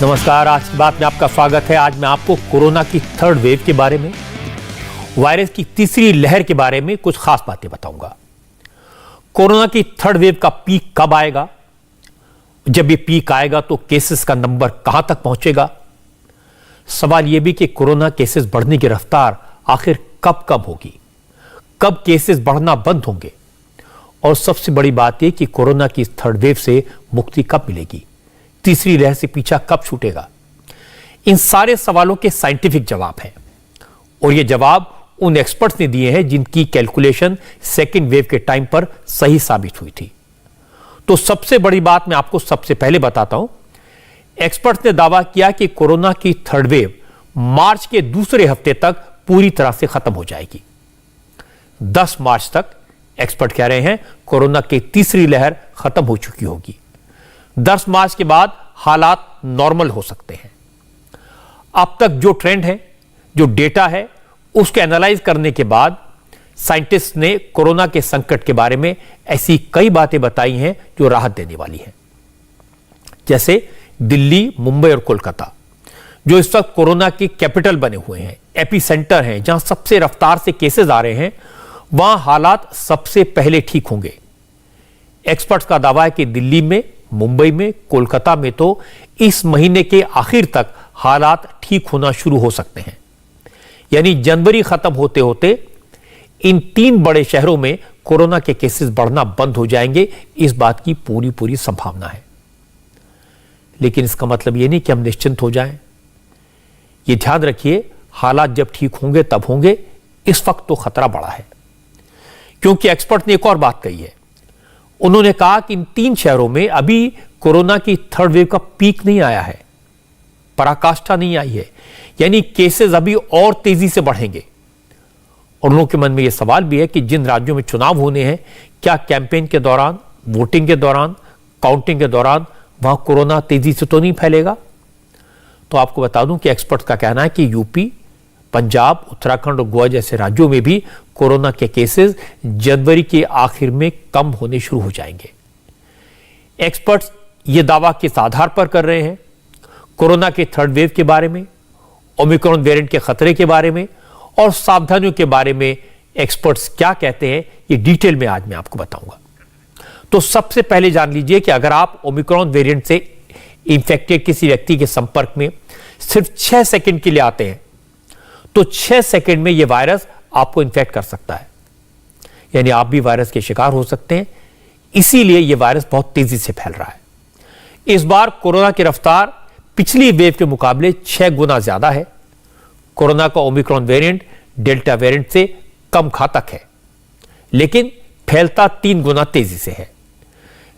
नमस्कार, आज की बात में आपका स्वागत है। आज मैं आपको कोरोना की थर्ड वेव के बारे में, वायरस की तीसरी लहर के बारे में कुछ खास बातें बताऊंगा। कोरोना की थर्ड वेव का पीक कब आएगा, जब ये पीक आएगा तो केसेस का नंबर कहां तक पहुंचेगा, सवाल यह भी कि कोरोना केसेस बढ़ने की रफ्तार आखिर कब कब होगी, कब केसेस बढ़ना बंद होंगे, और सबसे बड़ी बात यह कि कोरोना की थर्ड वेव से मुक्ति कब मिलेगी, तीसरी लहर से पीछा कब छूटेगा। इन सारे सवालों के साइंटिफिक जवाब हैं और ये जवाब उन एक्सपर्ट्स ने दिए हैं जिनकी कैलकुलेशन सेकेंड वेव के टाइम पर सही साबित हुई थी। तो सबसे बड़ी बात मैं आपको सबसे पहले बताता हूं। एक्सपर्ट्स ने दावा किया कि कोरोना की थर्ड वेव मार्च के दूसरे हफ्ते तक पूरी तरह से खत्म हो जाएगी। 10 मार्च तक एक्सपर्ट कह रहे हैं कोरोना की तीसरी लहर खत्म हो चुकी होगी। 10 मार्च के बाद हालात नॉर्मल हो सकते हैं। अब तक जो ट्रेंड है, जो डेटा है, उसके एनालाइज करने के बाद साइंटिस्ट ने कोरोना के संकट के बारे में ऐसी कई बातें बताई हैं जो राहत देने वाली हैं। जैसे दिल्ली, मुंबई और कोलकाता, जो इस वक्त कोरोना की कैपिटल बने हुए हैं, एपी सेंटर हैं, जहां सबसे रफ्तार से केसेस आ रहे हैं, वहां हालात सबसे पहले ठीक होंगे। एक्सपर्ट्स का दावा है कि दिल्ली में, मुंबई में, कोलकाता में तो इस महीने के आखिर तक हालात ठीक होना शुरू हो सकते हैं। यानी जनवरी खत्म होते होते इन 3 बड़े शहरों में कोरोना के केसेस बढ़ना बंद हो जाएंगे। इस बात की पूरी संभावना है। लेकिन इसका मतलब यह नहीं कि हम निश्चिंत हो जाएं। यह ध्यान रखिए, हालात जब ठीक होंगे तब होंगे। इस वक्त तो खतरा बड़ा है, क्योंकि एक्सपर्ट ने एक और बात कही है। उन्होंने कहा कि इन 3 शहरों में अभी कोरोना की थर्ड वेव का पीक नहीं आया है, पराकाष्ठा नहीं आई है, यानी केसेस अभी और तेजी से बढ़ेंगे। और लोगों के मन में यह सवाल भी है कि जिन राज्यों में चुनाव होने हैं, क्या कैंपेन के दौरान, वोटिंग के दौरान, काउंटिंग के दौरान वहां कोरोना तेजी से तो नहीं फैलेगा। तो आपको बता दूं कि एक्सपर्ट का कहना है कि यूपी, पंजाब, उत्तराखंड और गोवा जैसे राज्यों में भी कोरोना के केसेस जनवरी के आखिर में कम होने शुरू हो जाएंगे। एक्सपर्ट्स ये दावा किस आधार पर कर रहे हैं? कोरोना के थर्ड वेव के बारे में, ओमिक्रॉन वेरिएंट के खतरे के बारे में और सावधानियों के बारे में एक्सपर्ट्स क्या कहते हैं, ये डिटेल में आज मैं आपको बताऊंगा। तो सबसे पहले जान लीजिए कि अगर आप ओमिक्रॉन वेरिएंट से इंफेक्टेड किसी व्यक्ति के संपर्क में सिर्फ 6 सेकंड के लिए आते हैं, तो 6 सेकंड में यह वायरस आपको इन्फेक्ट कर सकता है, यानी आप भी वायरस के शिकार हो सकते हैं। इसीलिए यह वायरस बहुत तेजी से फैल रहा है। इस बार कोरोना की रफ्तार पिछली वेव के मुकाबले 6 गुना ज्यादा है। कोरोना का ओमिक्रॉन वेरिएंट डेल्टा वेरिएंट से कम घातक है, लेकिन फैलता 3 गुना तेजी से है।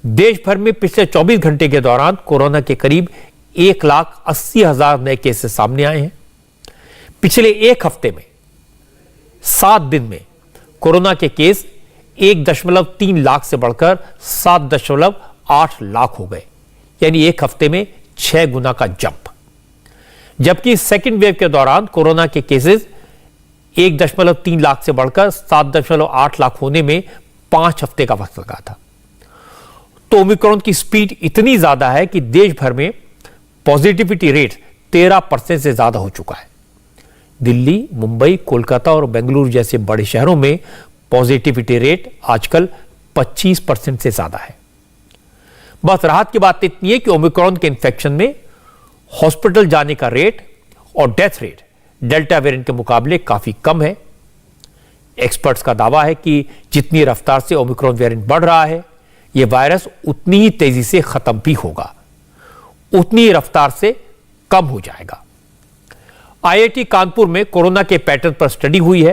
देश भर में पिछले 24 घंटे के दौरान कोरोना के करीब 1,80,000 नए केसेस सामने आए हैं। पिछले एक हफ्ते में 7 दिन में कोरोना के केस 1.3 लाख से बढ़कर 7.8 लाख हो गए, यानी एक हफ्ते में 6 गुना का जंप। जबकि सेकेंड वेव के दौरान कोरोना के केसेस 1.3 लाख से बढ़कर 7.8 लाख होने में 5 हफ्ते का वक्त लगा था। तो ओमिक्रॉन की स्पीड इतनी ज्यादा है कि देश भर में पॉजिटिविटी रेट 13% से ज्यादा हो चुका है। दिल्ली, मुंबई, कोलकाता और बेंगलुरु जैसे बड़े शहरों में पॉजिटिविटी रेट आजकल 25% से ज्यादा है। बस राहत की बात इतनी है कि ओमिक्रॉन के इन्फेक्शन में हॉस्पिटल जाने का रेट और डेथ रेट डेल्टा वेरिएंट के मुकाबले काफी कम है। एक्सपर्ट्स का दावा है कि जितनी रफ्तार से ओमिक्रॉन वेरिएंट बढ़ रहा है, यह वायरस उतनी ही तेजी से खत्म भी होगा, उतनी ही रफ्तार से कम हो जाएगा। आईआईटी कानपुर में कोरोना के पैटर्न पर स्टडी हुई है।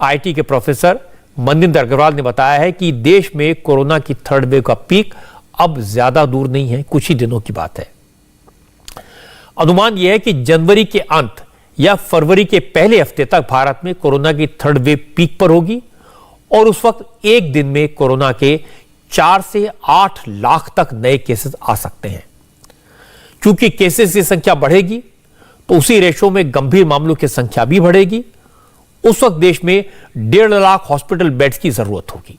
आईआईटी के प्रोफेसर मनिंदर अग्रवाल ने बताया है कि देश में कोरोना की थर्ड वेव का पीक अब ज्यादा दूर नहीं है, कुछ ही दिनों की बात है। अनुमान यह है कि जनवरी के अंत या फरवरी के पहले हफ्ते तक भारत में कोरोना की थर्ड वेव पीक पर होगी और उस वक्त एक दिन में कोरोना के 4 से 8 लाख तक नए केसेस आ सकते हैं। क्योंकि केसेस की संख्या बढ़ेगी तो उसी रेशो में गंभीर मामलों की संख्या भी बढ़ेगी। उस वक्त देश में 1.5 लाख हॉस्पिटल बेड्स की जरूरत होगी।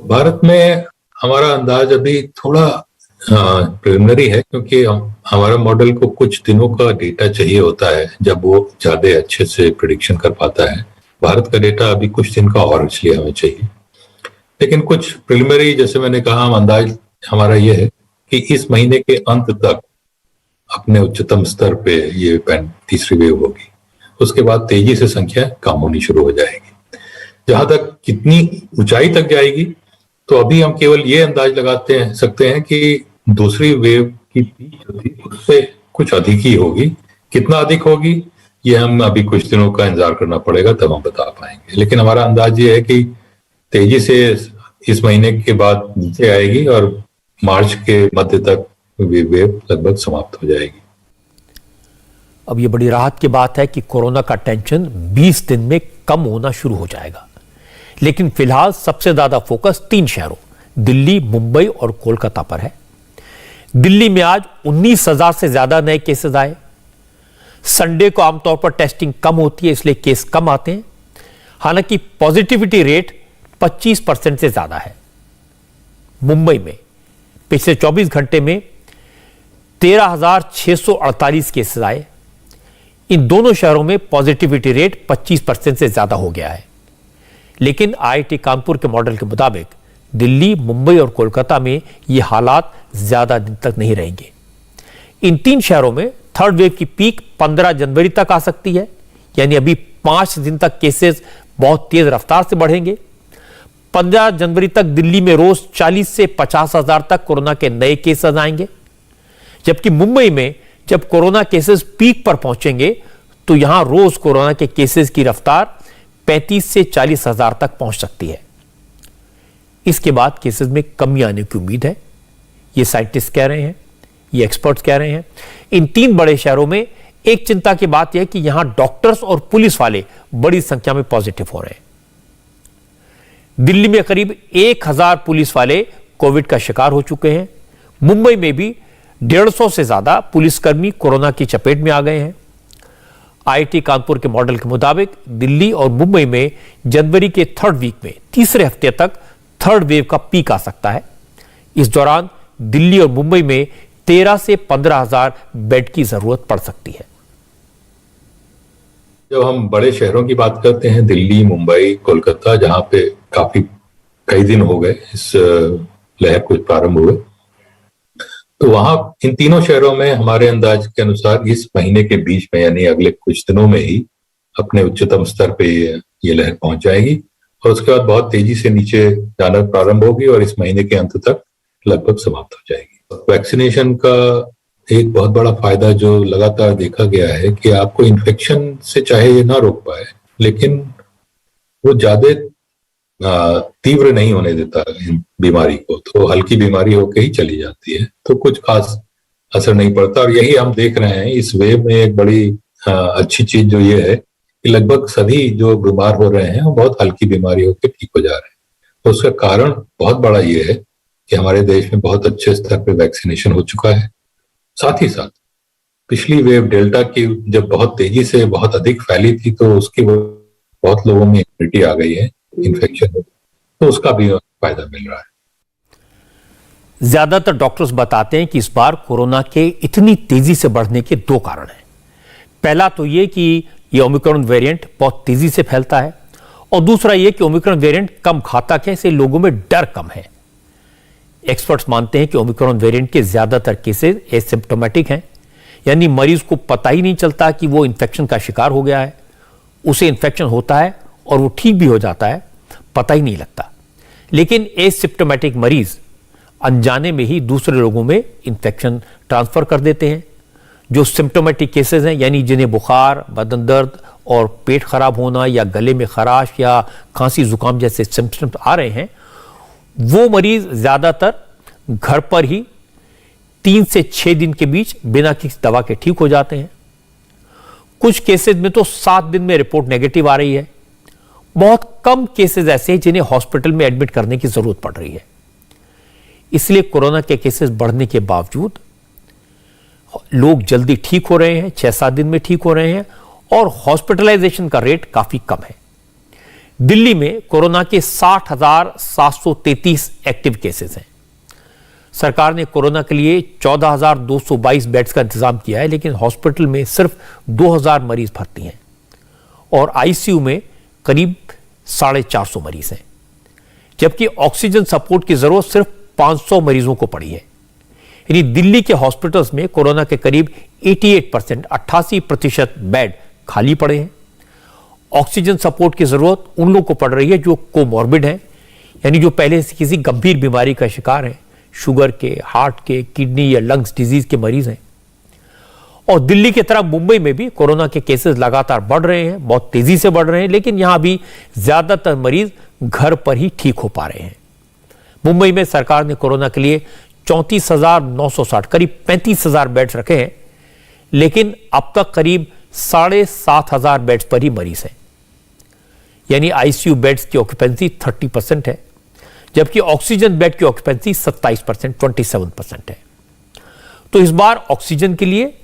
भारत में हमारा अंदाज अभी थोड़ा प्रिलिमिनरी है, क्योंकि हमारा मॉडल को कुछ दिनों का डेटा चाहिए होता है जब वो ज्यादा अच्छे से प्रिडिक्शन कर पाता है। भारत का डेटा अभी कुछ दिन का और इसलिए हमें चाहिए, लेकिन कुछ प्रिलिमिनरी, जैसे मैंने कहा, हम अंदाज हमारा ये है कि इस महीने के अंत तक अपने उच्चतम स्तर पे ये तीसरी वेव होगी। उसके बाद तेजी से संख्या कम होनी शुरू हो जाएगी। जहां तक कितनी ऊंचाई तक जाएगी, तो अभी हम केवल ये अंदाज सकते हैं कि दूसरी वेव की पीक जो थी उससे कुछ अधिक ही होगी। कितना अधिक होगी ये हम अभी कुछ दिनों का इंतजार करना पड़ेगा, तब हम बता पाएंगे। लेकिन हमारा अंदाज ये है कि तेजी से इस महीने के बाद नीचे आएगी और मार्च के मध्य तक वेव लगभग समाप्त हो जाएगी। अब ये बड़ी राहत की बात है कि कोरोना का टेंशन 20 दिन में कम होना शुरू हो जाएगा। लेकिन फिलहाल सबसे ज्यादा फोकस 3 शहरों दिल्ली, मुंबई और कोलकाता पर है। दिल्ली में आज 19,000 से ज्यादा नए केसेस आए। संडे को आमतौर पर टेस्टिंग कम होती है, इसलिए केस कम आते हैं। हालांकि पॉजिटिविटी रेट 25% से ज्यादा है। मुंबई में पिछले 24 घंटे में 13,648 केसेस आए। इन दोनों शहरों में पॉजिटिविटी रेट 25% से ज्यादा हो गया है। लेकिन आईआईटी कानपुर के मॉडल के मुताबिक दिल्ली, मुंबई और कोलकाता में ये हालात ज्यादा दिन तक नहीं रहेंगे। इन 3 शहरों में थर्ड वेव की पीक 15 जनवरी तक आ सकती है, यानी अभी 5 दिन तक केसेस बहुत तेज रफ्तार से बढ़ेंगे। 15 जनवरी तक दिल्ली में रोज 40 से 50,000 तक कोरोना के नए केसेस आएंगे, जबकि मुंबई में जब कोरोना केसेस पीक पर पहुंचेंगे तो यहां रोज कोरोना के केसेस की रफ्तार 35 से 40,000 तक पहुंच सकती है। इसके बाद केसेस में कमी आने की उम्मीद है, ये साइंटिस्ट कह रहे हैं, ये एक्सपर्ट्स कह रहे हैं। इन 3 बड़े शहरों में एक चिंता की बात यह है कि यहां डॉक्टर्स और पुलिस वाले बड़ी संख्या में पॉजिटिव हो रहे हैं। दिल्ली में करीब 1,000 पुलिस वाले कोविड का शिकार हो चुके हैं। मुंबई में भी 150 से ज्यादा पुलिसकर्मी कोरोना की चपेट में आ गए हैं। आईआईटी कानपुर के मॉडल के मुताबिक दिल्ली और मुंबई में जनवरी के 3rd वीक में तीसरे हफ्ते तक थर्ड वेव का पीक आ सकता है। इस दौरान दिल्ली और मुंबई में 13 से 15,000 बेड की जरूरत पड़ सकती है। जब हम बड़े शहरों की बात करते हैं, दिल्ली, मुंबई, कोलकाता, जहां पे कई दिन हो गए इस लहर को प्रारंभ हुए, तो वहां इन तीनों शहरों में हमारे अंदाज के अनुसार इस महीने के बीच में, यानी अगले कुछ दिनों में ही अपने उच्चतम स्तर पे ये लहर पहुंच जाएगी और उसके बाद बहुत तेजी से नीचे जाना प्रारंभ होगी और इस महीने के अंत तक लगभग समाप्त हो जाएगी। वैक्सीनेशन का एक बहुत बड़ा फायदा जो लगातार देखा गया है कि आपको इन्फेक्शन से चाहे ये ना रोक पाए, लेकिन वो ज्यादा तीव्र नहीं होने देता बीमारी को, तो हल्की बीमारी होके ही चली जाती है, तो कुछ खास असर नहीं पड़ता। और यही हम देख रहे हैं इस वेव में। एक बड़ी अच्छी चीज जो ये है कि लगभग सभी जो बीमार हो रहे हैं वो बहुत हल्की बीमारी होकर ठीक हो जा रहे हैं। तो उसका कारण बहुत बड़ा ये है कि हमारे देश में बहुत अच्छे स्तर पे वैक्सीनेशन हो चुका है। साथ ही साथ पिछली वेव डेल्टा की जब बहुत तेजी से बहुत अधिक फैली थी, तो उसकी बहुत लोगों में इम्यूनिटी आ गई है इन्फेक्शन, तो उसका भी फायदा मिल रहा है। ज्यादातर डॉक्टर्स बताते हैं कि इस बार कोरोना के इतनी तेजी से बढ़ने के 2 कारण हैं। पहला तो ये कि ये ओमिक्रॉन वेरिएंट बहुत तेजी से फैलता है, और दूसरा ये कि ओमिक्रॉन वेरिएंट कम घातक है, इससे लोगों में डर कम है। एक्सपर्ट्स मानते हैं कि ओमिक्रॉन वेरिएंट के ज्यादातर केसेस एसिम्प्टोमेटिक हैं, यानी मरीज को पता ही नहीं चलता कि वो इन्फेक्शन का शिकार हो गया है। उसे इन्फेक्शन होता है और वो ठीक भी हो जाता है, पता ही नहीं लगता। लेकिन एसिम्प्टोमेटिक मरीज अनजाने में ही दूसरे लोगों में इन्फेक्शन ट्रांसफर कर देते हैं। जो सिम्प्टोमेटिक केसेस हैं, यानी जिन्हें बुखार, बदन दर्द और पेट खराब होना या गले में खराश या खांसी जुकाम जैसे सिम्टम्स आ रहे हैं, वो मरीज ज्यादातर घर पर ही 3 से 6 दिन के बीच बिना किसी दवा के ठीक हो जाते हैं। कुछ केसेस में तो 7 दिन में रिपोर्ट नेगेटिव आ रही है। बहुत कम केसेस ऐसे हैं जिन्हें हॉस्पिटल में एडमिट करने की जरूरत पड़ रही है। इसलिए कोरोना के केसेस बढ़ने के बावजूद लोग जल्दी ठीक हो रहे हैं, 6-7 दिन में ठीक हो रहे हैं, और हॉस्पिटलाइजेशन का रेट काफी कम है। दिल्ली में कोरोना के 60,733 एक्टिव केसेस हैं। सरकार ने कोरोना के लिए 14,222 बेड्स का इंतजाम किया है, लेकिन हॉस्पिटल में सिर्फ 2,000 मरीज भर्ती हैं और आईसीयू में करीब 450 मरीज हैं, जबकि ऑक्सीजन सपोर्ट की जरूरत सिर्फ 500 मरीजों को पड़ी है। यानी दिल्ली के हॉस्पिटल्स में कोरोना के करीब 88% बेड खाली पड़े हैं। ऑक्सीजन सपोर्ट की जरूरत उन लोगों को पड़ रही है जो कोमॉर्बिड हैं, यानी जो पहले से किसी गंभीर बीमारी का शिकार हैं, शुगर के, हार्ट के, किडनी या लंग्स डिजीज के मरीज हैं। और दिल्ली की तरह मुंबई में भी कोरोना के केसेस लगातार बढ़ रहे हैं, बहुत तेजी से बढ़ रहे हैं, लेकिन यहां भी ज्यादातर मरीज घर पर ही ठीक हो पा रहे हैं। मुंबई में सरकार ने कोरोना के लिए 34,960 करीब 35,000 बेड्स रखे हैं, लेकिन अब तक करीब 7,500 बेड्स पर ही मरीज हैं। यानी आईसीयू बेड्स की ऑक्यूपेंसी 30% है, जबकि ऑक्सीजन बेड की ऑक्यूपेंसी 27% है। तो इस बार ऑक्सीजन के लिए,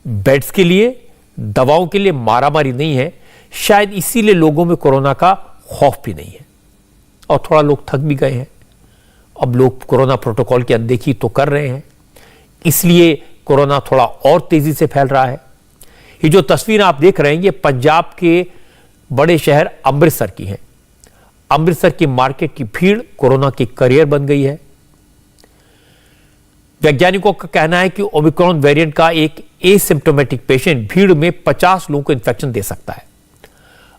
बेड्स के लिए, दवाओं के लिए मारामारी नहीं है। शायद इसीलिए लोगों में कोरोना का खौफ भी नहीं है और थोड़ा लोग थक भी गए हैं। अब लोग कोरोना प्रोटोकॉल की अनदेखी तो कर रहे हैं, इसलिए कोरोना थोड़ा और तेजी से फैल रहा है। ये जो तस्वीर आप देख रहे हैं, ये पंजाब के बड़े शहर अमृतसर की है। अमृतसर की मार्केट की भीड़ कोरोना की करियर बन गई है। वैज्ञानिकों का कहना है कि ओमिक्रॉन वेरिएंट का एक एसिम्प्टोमेटिक पेशेंट भीड़ में 50 लोगों को इन्फेक्शन दे सकता है।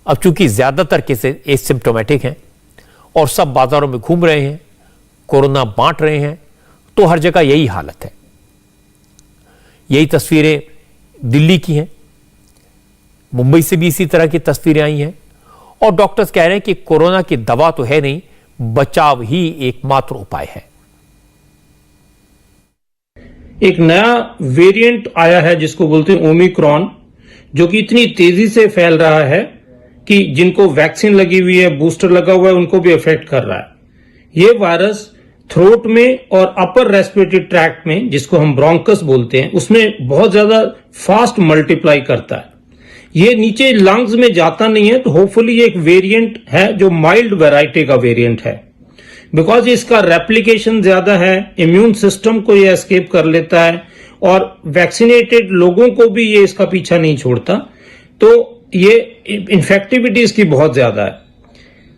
अब चूंकि ज्यादातर केसेस एसिम्प्टोमेटिक हैं और सब बाजारों में घूम रहे हैं, कोरोना बांट रहे हैं, तो हर जगह यही हालत है। यही तस्वीरें दिल्ली की हैं, मुंबई से भी इसी तरह की तस्वीरें आई हैं और डॉक्टर्स कह रहे हैं कि कोरोना की दवा तो है नहीं, बचाव ही एकमात्र उपाय है। एक नया वेरिएंट आया है जिसको बोलते हैं ओमिक्रॉन, जो कि इतनी तेजी से फैल रहा है कि जिनको वैक्सीन लगी हुई है, बूस्टर लगा हुआ है, उनको भी अफेक्ट कर रहा है। ये वायरस थ्रोट में और अपर रेस्पिरेटरी ट्रैक्ट में, जिसको हम ब्रोंकस बोलते हैं, उसमें बहुत ज्यादा फास्ट मल्टीप्लाई करता है। ये नीचे लंग्स में जाता नहीं है, तो होपफुली ये एक वेरिएंट है जो माइल्ड वैरायटी का वेरिएंट है। बिकॉज इसका रेप्लिकेशन ज्यादा है, इम्यून सिस्टम को ये एस्केप कर लेता है और वैक्सीनेटेड लोगों को भी ये इसका पीछा नहीं छोड़ता, तो ये इन्फेक्टिविटी इसकी बहुत ज्यादा है।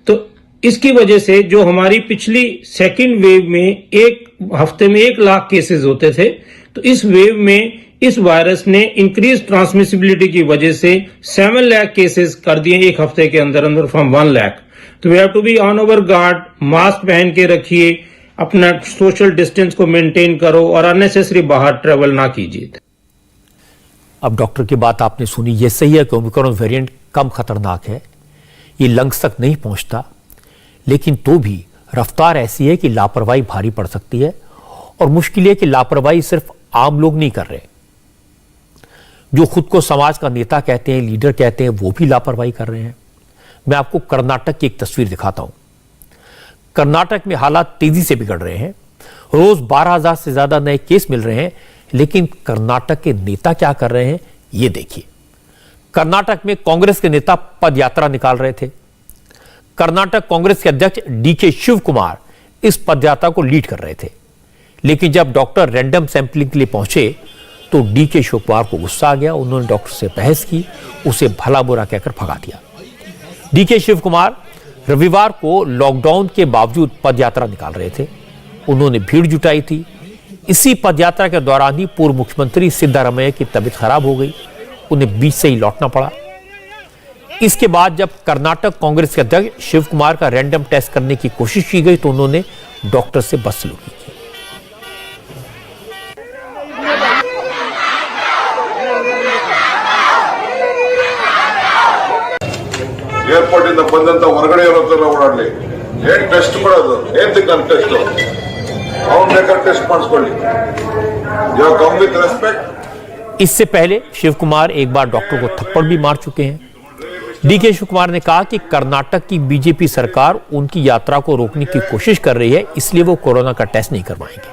तो इसकी वजह से जो हमारी पिछली सेकेंड वेव में एक हफ्ते में 1 लाख केसेस होते थे, तो इस वेव में इस वायरस ने इंक्रीज ट्रांसमिसिबिलिटी की वजह से 7 लाख केसेस कर दिए एक हफ्ते के अंदर अंदर फ्रॉम 1 लाख। तो we have to be on over guard, mask पहन के रखिए, अपना सोशल डिस्टेंस को मेंटेन करो और अननेसेसरी बाहर ट्रेवल ना कीजिए। अब डॉक्टर की बात आपने सुनी, ये सही है कि ओमिक्रॉन वेरिएंट कम खतरनाक है, ये लंग्स तक नहीं पहुंचता, लेकिन तो भी रफ्तार ऐसी है कि लापरवाही भारी पड़ सकती है। और मुश्किल है कि लापरवाही सिर्फ आम लोग नहीं कर रहे, जो खुद को समाज का नेता कहते हैं, लीडर कहते हैं, वो भी लापरवाही कर रहे हैं। मैं आपको कर्नाटक की एक तस्वीर दिखाता हूं। कर्नाटक में हालात तेजी से बिगड़ रहे हैं, रोज 12,000 से ज्यादा नए केस मिल रहे हैं, लेकिन कर्नाटक के नेता क्या कर रहे हैं, ये देखिए। कर्नाटक में कांग्रेस के नेता पद यात्रा निकाल रहे थे। कर्नाटक कांग्रेस के अध्यक्ष डीके शिव कुमार इस पदयात्रा को लीड कर रहे थे, लेकिन जब डॉक्टर रैंडम सैंपलिंग के लिए पहुंचे तो डीके शिव कुमार को गुस्सा आ गया। उन्होंने डॉक्टर से बहस की, उसे भला बुरा कहकर भगा दिया। डीके शिव कुमार रविवार को लॉकडाउन के बावजूद पदयात्रा निकाल रहे थे, उन्होंने भीड़ जुटाई थी। इसी पदयात्रा के दौरान ही पूर्व मुख्यमंत्री सिद्धारमैया की तबीयत खराब हो गई, उन्हें बीच से ही लौटना पड़ा। इसके बाद जब कर्नाटक कांग्रेस के अध्यक्ष शिव कुमार का रैंडम टेस्ट करने की कोशिश की गई तो उन्होंने डॉक्टर से बदसलूकी की। ಏರ್ಪೋರ್ಟ್ ಇಂದ ಬಂದಂತ ಹೊರಗಡೆ ಇರೋದನ್ನ ಓಡಾಡ್ಲಿ, ಏನ್ ಟೆಸ್ಟ್ ಮಾಡೋದು, ಏನ್ ನನ್ನ ಟೆಸ್ಟ್, ಅವ್ನು ಬೇಕಾದ್ರೆ ಟೆಸ್ಟ್ ಮಾಡಿಸ್ಕೊಳ್ಳಿ, ಯು ಕಮ್ ವಿತ್ ರೆಸ್ಪೆಕ್ट। इससे पहले शिव कुमार एक बार डॉक्टर को थप्पड़ भी मार चुके हैं। डीके शिव कुमार ने कहा कि कर्नाटक की बीजेपी सरकार उनकी यात्रा को रोकने की कोशिश कर रही है, इसलिए वो कोरोना का टेस्ट नहीं करवाएंगे।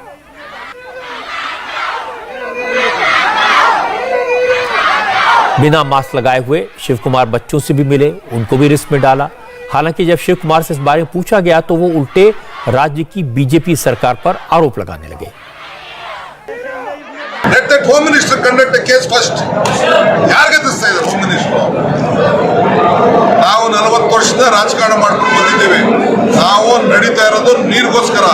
बिना मास्क लगाए हुए शिव कुमार बच्चों से भी मिले, उनको भी रिस्क में डाला। हालांकि जब शिव कुमार से इस बारे में पूछा गया तो वो उल्टे राज्य की बीजेपी सरकार पर आरोप लगाने लगे। That home minister conduct A case first. ಯಾರಿಗೆ ಎದುರಿಸ್ತಾ ಇದ್ದಾರೆ ಹೋಮ್ ಮಿನಿಸ್ಟರ್? ನಾವು 40 ವರ್ಷದ ರಾಜಕಾರಣ ಮಾಡ್ಕೊಂಡು ಬಂದಿದ್ದೇವೆ. ನಾವು ನಡೀತಾ ಇರೋದು ನೀರಿಗೋಸ್ಕರ,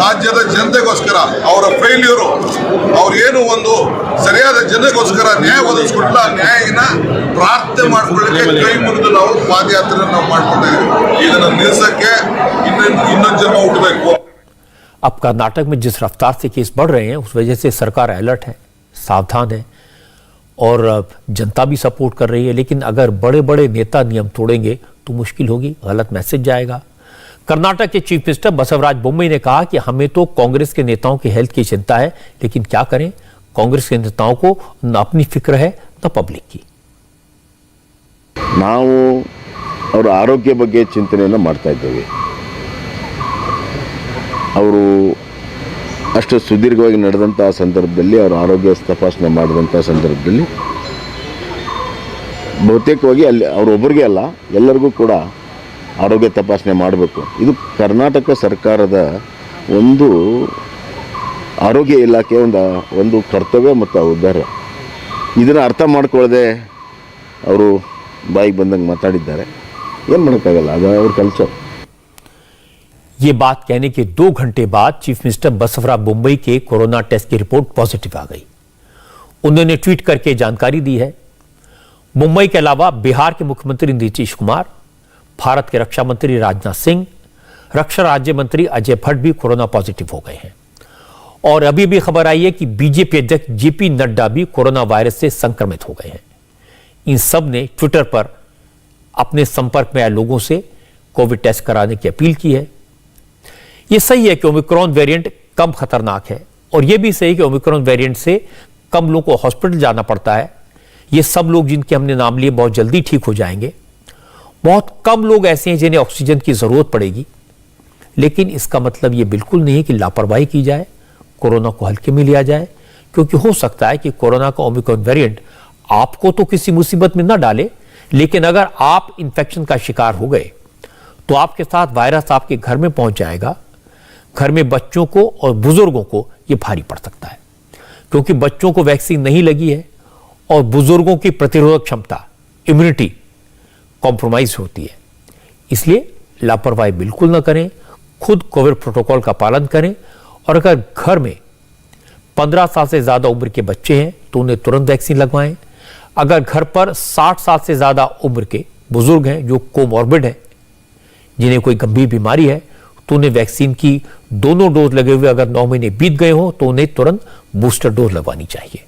ರಾಜ್ಯದ ಜನತೆಗೋಸ್ಕರ. ಅವರ ಫೇಲ್ಯೂರು, ಅವ್ರು ಏನು ಒಂದು ಸರಿಯಾದ ಜನಗೋಸ್ಕರ ನ್ಯಾಯ ಒದಗಿಸ್ಕೊಟ್ಟಿಲ್ಲ. ನ್ಯಾಯನ ಪ್ರಾರ್ಥನೆ ಮಾಡ್ಕೊಳ್ಳಿಕ್ಕೆ ಕೈ ಮುರಿದು ನಾವು ಪಾದಯಾತ್ರೆ ನಾವು ಮಾಡ್ಕೊಂಡಿದ್ದೀವಿ. ಇದನ್ನು ನಿಲ್ಲಿಸಕ್ಕೆ ಇನ್ನೊಂದು ಜನ್ಮ ಹುಟ್ಟಬೇಕು. अब कर्नाटक में जिस रफ्तार से केस बढ़ रहे हैं उस वजह से सरकार अलर्ट है, सावधान है और जनता भी सपोर्ट कर रही है. लेकिन अगर बड़े बड़े नेता नियम तोड़ेंगे तो मुश्किल होगी, गलत मैसेज जाएगा. कर्नाटक के चीफ मिनिस्टर बसवराज बोम्मई ने कहा कि हमें तो कांग्रेस के नेताओं की हेल्थ की चिंता है, लेकिन क्या करें, कांग्रेस के नेताओं को न अपनी फिक्र है न पब्लिक की. ನಾವು ಅವರ ಆರೋಗ್ಯ ಬಗ್ಗೆ ಚಿಂತನೆಯನ್ನು ಮಾಡ್ತಾ ಇದ್ದೇವೆ. ಅವರು ಅಷ್ಟು ಸುದೀರ್ಘವಾಗಿ ನಡೆದಂಥ ಸಂದರ್ಭದಲ್ಲಿ, ಅವರ ಆರೋಗ್ಯ ತಪಾಸಣೆ ಮಾಡಿದಂಥ ಸಂದರ್ಭದಲ್ಲಿ ಬಹುತೇಕವಾಗಿ ಅಲ್ಲಿ ಅವರೊಬ್ಬರಿಗೆ ಅಲ್ಲ ಎಲ್ಲರಿಗೂ ಕೂಡ ಆರೋಗ್ಯ ತಪಾಸಣೆ ಮಾಡಬೇಕು. ಇದು ಕರ್ನಾಟಕ ಸರ್ಕಾರದ ಒಂದು ಆರೋಗ್ಯ ಇಲಾಖೆಯ ಒಂದು ಕರ್ತವ್ಯ ಮತ್ತು ಉದ್ದಾರ. ಇದನ್ನು ಅರ್ಥ ಮಾಡ್ಕೊಳ್ಳದೆ ಅವರು ಬಾಯಿಗೆ ಬಂದಂಗೆ ಮಾತಾಡಿದ್ದಾರೆ. ಏನು ಮಾಡೋಕ್ಕಾಗಲ್ಲ, ಅದು ಅವ್ರ ಕಲ್ಚರ್. ये बात कहने के 2 घंटे बाद चीफ मिनिस्टर बसवराज बोम्मई के कोरोना टेस्ट की रिपोर्ट पॉजिटिव आ गई. उन्होंने ट्वीट करके जानकारी दी है. मुंबई के अलावा बिहार के मुख्यमंत्री नीतीश कुमार, भारत के रक्षा मंत्री राजनाथ सिंह, रक्षा राज्य मंत्री अजय भट्ट भी कोरोना पॉजिटिव हो गए हैं. और अभी भी खबर आई है कि बीजेपी अध्यक्ष जेपी नड्डा भी कोरोना वायरस से संक्रमित हो गए हैं. इन सब ने ट्विटर पर अपने संपर्क में आए लोगों से कोविड टेस्ट कराने की अपील की है. यह सही है कि ओमिक्रॉन वेरिएंट कम खतरनाक है और यह भी सही है कि ओमिक्रॉन वेरिएंट से कम लोगों को हॉस्पिटल जाना पड़ता है. ये सब लोग जिनके हमने नाम लिए बहुत जल्दी ठीक हो जाएंगे. बहुत कम लोग ऐसे हैं जिन्हें ऑक्सीजन की जरूरत पड़ेगी. लेकिन इसका मतलब यह बिल्कुल नहीं है कि लापरवाही की जाए, कोरोना को हल्के में लिया जाए, क्योंकि हो सकता है कि कोरोना का ओमिक्रॉन वेरिएंट आपको तो किसी मुसीबत में न डाले, लेकिन अगर आप इंफेक्शन का शिकार हो गए तो आपके साथ वायरस आपके घर में पहुंच जाएगा. घर में बच्चों को और बुजुर्गों को यह भारी पड़ सकता है, क्योंकि बच्चों को वैक्सीन नहीं लगी है और बुजुर्गों की प्रतिरोधक क्षमता, इम्यूनिटी कॉम्प्रोमाइज होती है. इसलिए लापरवाही बिल्कुल न करें, खुद कोविड प्रोटोकॉल का पालन करें. और अगर घर में 15 साल से ज्यादा उम्र के बच्चे हैं तो उन्हें तुरंत वैक्सीन लगवाएं. अगर घर पर 60 साल से ज्यादा उम्र के बुजुर्ग हैं जो कोमॉर्बिड हैं, जिन्हें कोई गंभीर बीमारी है, तो उन्हें वैक्सीन की दोनों डोज लगे हुए अगर 9 महीने बीत गए हो तो उन्हें तुरंत बूस्टर डोज लगवानी चाहिए.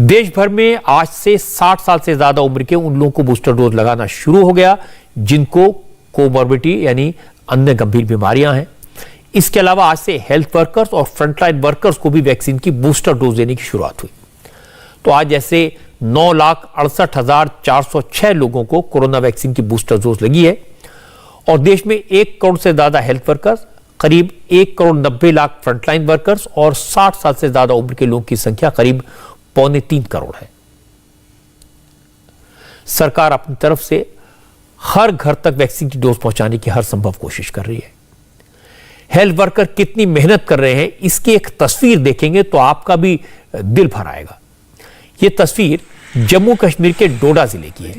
देश भर में आज से 60 साल से ज्यादा उम्र के उन लोगों को बूस्टर डोज लगाना शुरू हो गया जिनको कोमॉर्बिडिटी यानी अन्य गंभीर बीमारियां हैं. इसके अलावा आज से हेल्थ वर्कर्स और फ्रंटलाइन वर्कर्स को भी वैक्सीन की बूस्टर डोज देने की शुरुआत हुई. तो आज ऐसे 9,68,406 लोगों को कोरोना वैक्सीन की बूस्टर डोज लगी है और देश में 1 करोड़ से ज्यादा हेल्थ वर्कर्स, करीब 1,90,00,000 फ्रंटलाइन वर्कर्स और 60 साल से ज्यादा उम्र के लोगों की संख्या करीब 2.25 करोड़ है. सरकार अपनी तरफ से हर घर तक वैक्सीन की डोज पहुंचाने की हर संभव कोशिश कर रही है. हेल्थ वर्कर कितनी मेहनत कर रहे हैं इसकी एक तस्वीर देखेंगे तो आपका भी दिल भर आएगा. यह तस्वीर जम्मू कश्मीर के डोडा जिले की है.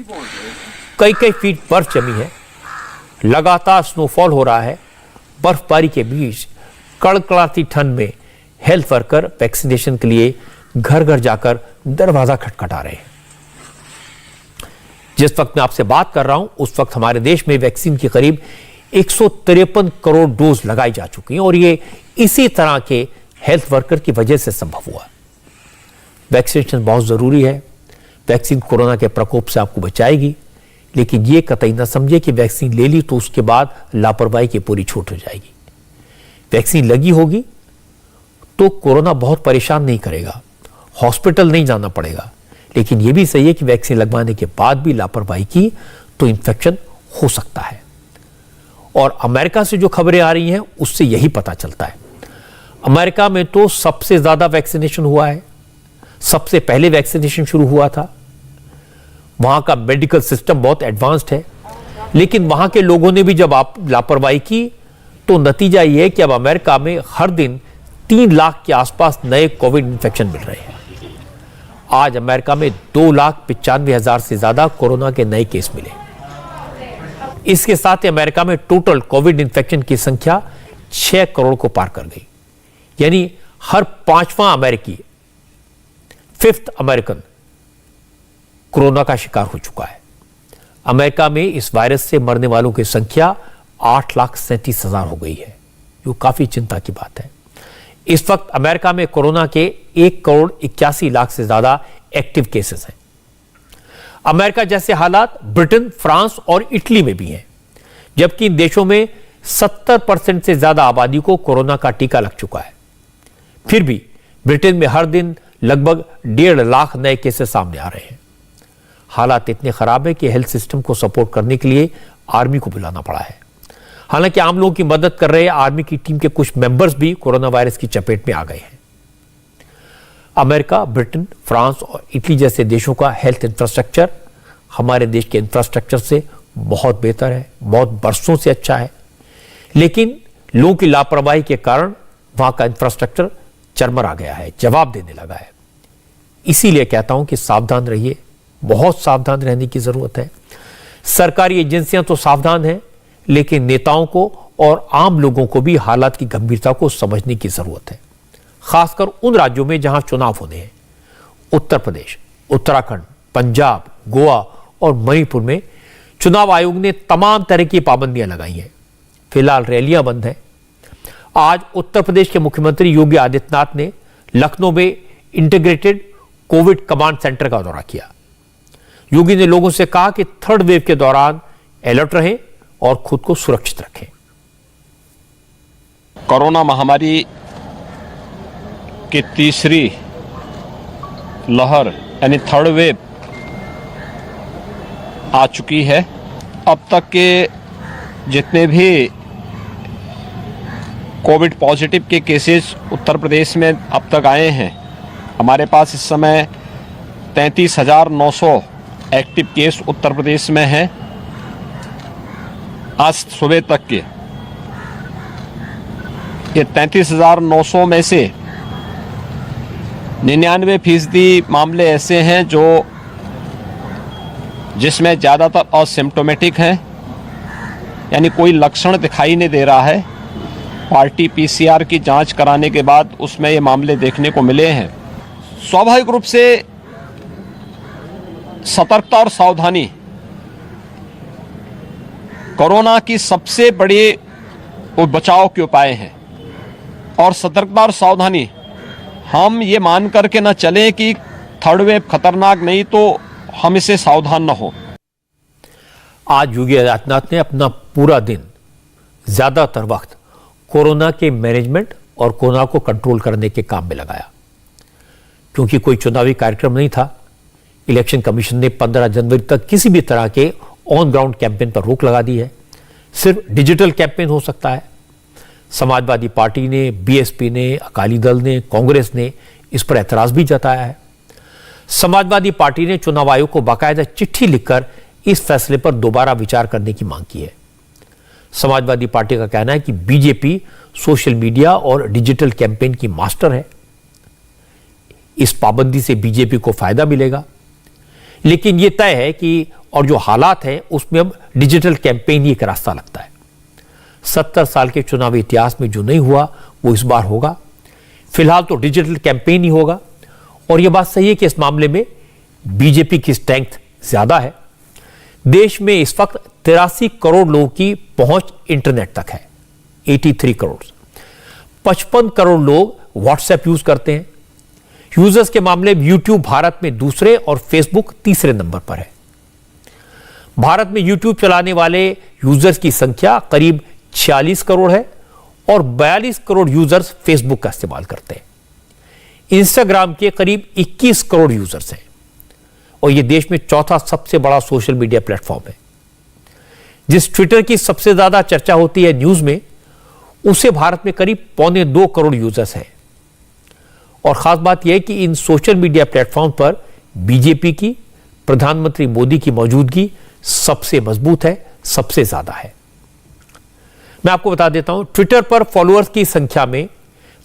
कई फीट बर्फ जमी है, लगातार स्नोफॉल हो रहा है. बर्फबारी के बीच कड़कड़ाती ठंड में हेल्थ वर्कर वैक्सीनेशन के लिए घर घर जाकर दरवाजा खटखटा रहे हैं. जिस वक्त मैं आपसे बात कर रहा हूं उस वक्त हमारे देश में वैक्सीन की करीब 153 करोड़ डोज लगाई जा चुकी हैं और ये इसी तरह के हेल्थ वर्कर की वजह से संभव हुआ. वैक्सीनेशन बहुत जरूरी है. वैक्सीन कोरोना के प्रकोप से आपको बचाएगी, लेकिन ये कतई ना समझे कि वैक्सीन ले ली तो उसके बाद लापरवाही की पूरी छूट हो जाएगी. वैक्सीन लगी होगी तो कोरोना बहुत परेशान नहीं करेगा, हॉस्पिटल नहीं जाना पड़ेगा. लेकिन यह भी सही है कि वैक्सीन लगवाने के बाद भी लापरवाही की तो इंफेक्शन हो सकता है. और अमेरिका से जो खबरें आ रही हैं उससे यही पता चलता है. अमेरिका में तो सबसे ज्यादा वैक्सीनेशन हुआ है, सबसे पहले वैक्सीनेशन शुरू हुआ था. वहां का मेडिकल सिस्टम बहुत एडवांस्ड है, लेकिन वहां के लोगों ने भी जब आप लापरवाही की तो नतीजा यह है कि अब अमेरिका में हर दिन 3 लाख के आसपास नए कोविड इन्फेक्शन मिल रहे हैं। आज अमेरिका में 2,95,000 से ज्यादा कोरोना के नए केस मिले। इसके साथ ही अमेरिका में टोटल कोविड इन्फेक्शन की संख्या 6 करोड़ को पार कर गई, यानी हर 5वां अमेरिकी, 5th अमेरिकन कोरोना का शिकार हो चुका है। अमेरिका में इस वायरस से मरने वालों की संख्या 8,37,000 हो गई है, जो काफी चिंता की बात है। इस वक्त अमेरिका में कोरोना के 1,81,00,000 से ज्यादा एक्टिव केसेस हैं। अमेरिका जैसे हालात ब्रिटेन, फ्रांस और इटली में भी हैं, जबकि इन देशों में 70% से ज्यादा आबादी को कोरोना का टीका लग चुका है। फिर भी ब्रिटेन में हर दिन लगभग 1.5 लाख नए केसेस सामने आ रहे हैं। हालात इतने खराब है कि हेल्थ सिस्टम को सपोर्ट करने के लिए आर्मी को बुलाना पड़ा है। हालांकि आम लोगों की मदद कर रहे आर्मी की टीम के कुछ मेंबर्स भी कोरोना वायरस की चपेट में आ गए हैं। अमेरिका, ब्रिटेन, फ्रांस और इटली जैसे देशों का हेल्थ इंफ्रास्ट्रक्चर हमारे देश के इंफ्रास्ट्रक्चर से बहुत बेहतर है, बहुत बरसों से अच्छा है, लेकिन लोगों की लापरवाही के कारण वहां का इंफ्रास्ट्रक्चर चरमरा गया है, जवाब देने लगा है। इसीलिए कहता हूं कि सावधान रहिए, बहुत सावधान रहने की जरूरत है। सरकारी एजेंसियां तो सावधान हैं, लेकिन नेताओं को और आम लोगों को भी हालात की गंभीरता को समझने की जरूरत है, खासकर उन राज्यों में जहां चुनाव होने हैं। उत्तर प्रदेश, उत्तराखंड, पंजाब, गोवा और मणिपुर में चुनाव आयोग ने तमाम तरह की पाबंदियां लगाई हैं। फिलहाल रैलियां बंद हैं। आज उत्तर प्रदेश के मुख्यमंत्री योगी आदित्यनाथ ने लखनऊ में इंटीग्रेटेड कोविड कमांड सेंटर का दौरा किया। योगी ने लोगों से कहा कि 3rd वेव के दौरान अलर्ट रहें और खुद को सुरक्षित रखें। कोरोना महामारी की तीसरी लहर यानी 3rd वेव आ चुकी है। अब तक के जितने भी कोविड पॉजिटिव के केसेस उत्तर प्रदेश में अब तक आए हैं, हमारे पास इस समय 33,900 एक्टिव केस उत्तर प्रदेश में हैं। आज सुबह तक के ये 33,900 में से 99% मामले ऐसे हैं जिसमें ज़्यादातर असिम्प्टोमेटिक हैं, यानी कोई लक्षण दिखाई नहीं दे रहा है। पार्टी PCR की जांच कराने के बाद उसमें ये मामले देखने को मिले हैं। स्वाभाविक रूप से सतर्कता और सावधानी कोरोना की सबसे बड़ी बचाव के उपाय हैं, और सतर्कता और सावधानी हम ये मान करके न चलें कि 3rd वेव खतरनाक नहीं तो हम इसे सावधान न हो। आज योगी आदित्यनाथ ने अपना पूरा दिन, ज्यादातर वक्त कोरोना के मैनेजमेंट और कोरोना को कंट्रोल करने के काम में लगाया। क्योंकि कोई चुनावी कार्यक्रम नहीं था, इलेक्शन कमीशन ने 15 जनवरी तक किसी भी तरह के ऑन ग्राउंड कैंपेन पर रोक लगा दी है। सिर्फ डिजिटल कैंपेन हो सकता है। समाजवादी पार्टी ने, बीएसपी ने, अकाली दल ने, कांग्रेस ने इस पर ऐतराज भी जताया है। समाजवादी पार्टी ने चुनाव आयोग को बाकायदा चिट्ठी लिखकर इस फैसले पर दोबारा विचार करने की मांग की है। समाजवादी पार्टी का कहना है कि बीजेपी सोशल मीडिया और डिजिटल कैंपेन की मास्टर है। इस पाबंदी से बीजेपी को फायदा मिलेगा, लेकिन यह तय है कि और जो हालात हैं उसमें अब डिजिटल कैंपेन ही एक रास्ता लगता है। 70 साल के चुनावी इतिहास में जो नहीं हुआ वो इस बार होगा। फिलहाल तो डिजिटल कैंपेन ही होगा, और यह बात सही है कि इस मामले में बीजेपी की स्ट्रेंथ ज्यादा है। देश में इस वक्त 83 करोड़ लोगों की पहुंच इंटरनेट तक है। 83 करोड़। 55 करोड़ लोग व्हाट्सएप यूज करते हैं। यूजर्स के मामले में यूट्यूब भारत में दूसरे और फेसबुक तीसरे नंबर पर है। भारत में यूट्यूब चलाने वाले यूजर्स की संख्या करीब 46 करोड़ है और 42 करोड़ यूजर्स फेसबुक का इस्तेमाल करते हैं। इंस्टाग्राम के करीब 21 करोड़ यूजर्स हैं और यह देश में चौथा सबसे बड़ा सोशल मीडिया प्लेटफॉर्म है। जिस ट्विटर की सबसे ज्यादा चर्चा होती है न्यूज में, उसे भारत में करीब 1.25 करोड़ यूजर्स हैं। और खास बात यह है कि इन सोशल मीडिया प्लेटफॉर्म पर बीजेपी की, प्रधानमंत्री मोदी की मौजूदगी सबसे मजबूत है, सबसे ज्यादा है। मैं आपको बता देता हूं, ट्विटर पर फॉलोअर्स की संख्या में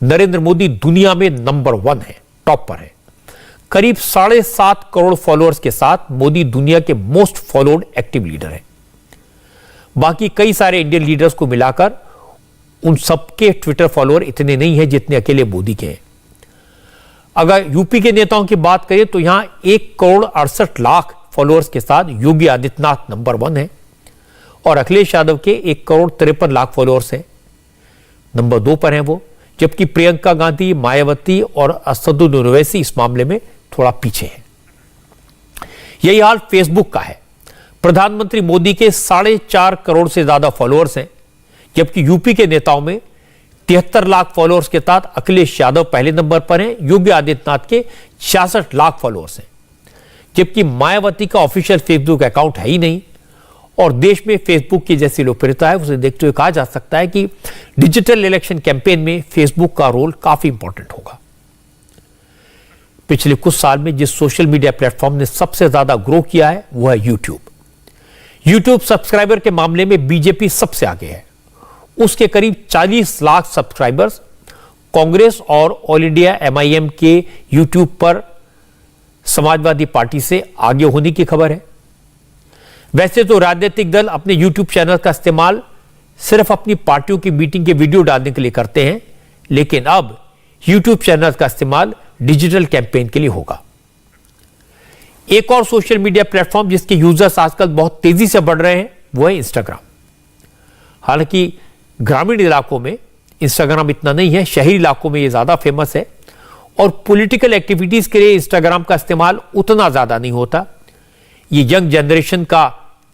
नरेंद्र मोदी दुनिया में नंबर 1 है, टॉप पर है। करीब 7.5 करोड़ फॉलोअर्स के साथ मोदी दुनिया के मोस्ट फॉलोड एक्टिव लीडर हैं। बाकी कई सारे इंडियन लीडर्स को मिलाकर उन सबके ट्विटर फॉलोअर इतने नहीं हैं जितने अकेले मोदी के हैं। अगर यूपी के नेताओं की बात करें तो यहां 1 करोड़ 68 लाख फॉलोअर्स के साथ योगी आदित्यनाथ नंबर 1 है और अखिलेश यादव के 1 करोड़ 53 लाख फॉलोअर्स हैं, नंबर 2 पर हैं वो। जबकि प्रियंका गांधी, मायावती और असदुद्दीन ओवैसी इस मामले में थोड़ा पीछे हैं। यही हाल फेसबुक का है। प्रधानमंत्री मोदी के 4.5 करोड़ से ज्यादा फॉलोअर्स हैं, जबकि यूपी के नेताओं में 73 लाख फॉलोअर्स के साथ अखिलेश यादव पहले नंबर पर हैं। योगी आदित्यनाथ के 66 लाख फॉलोअर्स हैं, जबकि मायावती का ऑफिशियल फेसबुक अकाउंट है ही नहीं। और देश में फेसबुक की जैसी लोकप्रियता है, उसे देखते हुए कहा जा सकता है कि डिजिटल इलेक्शन कैंपेन में फेसबुक का रोल काफी इंपॉर्टेंट होगा। पिछले कुछ साल में जिस सोशल मीडिया प्लेटफॉर्म ने सबसे ज्यादा ग्रो किया है वो है यूट्यूब। यूट्यूब सब्सक्राइबर के मामले में बीजेपी सबसे आगे है। उसके करीब 40 लाख सब्सक्राइबर्स कांग्रेस और ऑल इंडिया MIM के यूट्यूब पर समाजवादी पार्टी से आगे होने की खबर है। वैसे तो राजनीतिक दल अपने यूट्यूब चैनल का इस्तेमाल सिर्फ अपनी पार्टियों की मीटिंग के वीडियो डालने के लिए करते हैं, लेकिन अब यूट्यूब चैनल का इस्तेमाल डिजिटल कैंपेन के लिए होगा। एक और सोशल मीडिया प्लेटफॉर्म जिसके यूजर्स आजकल बहुत तेजी से बढ़ रहे हैं वो है इंस्टाग्राम। हालांकि ग्रामीण इलाकों में इंस्टाग्राम इतना नहीं है, शहरी इलाकों में यह ज्यादा फेमस है और पॉलिटिकल एक्टिविटीज के लिए इंस्टाग्राम का इस्तेमाल उतना ज्यादा नहीं होता। ये यंग जनरेशन का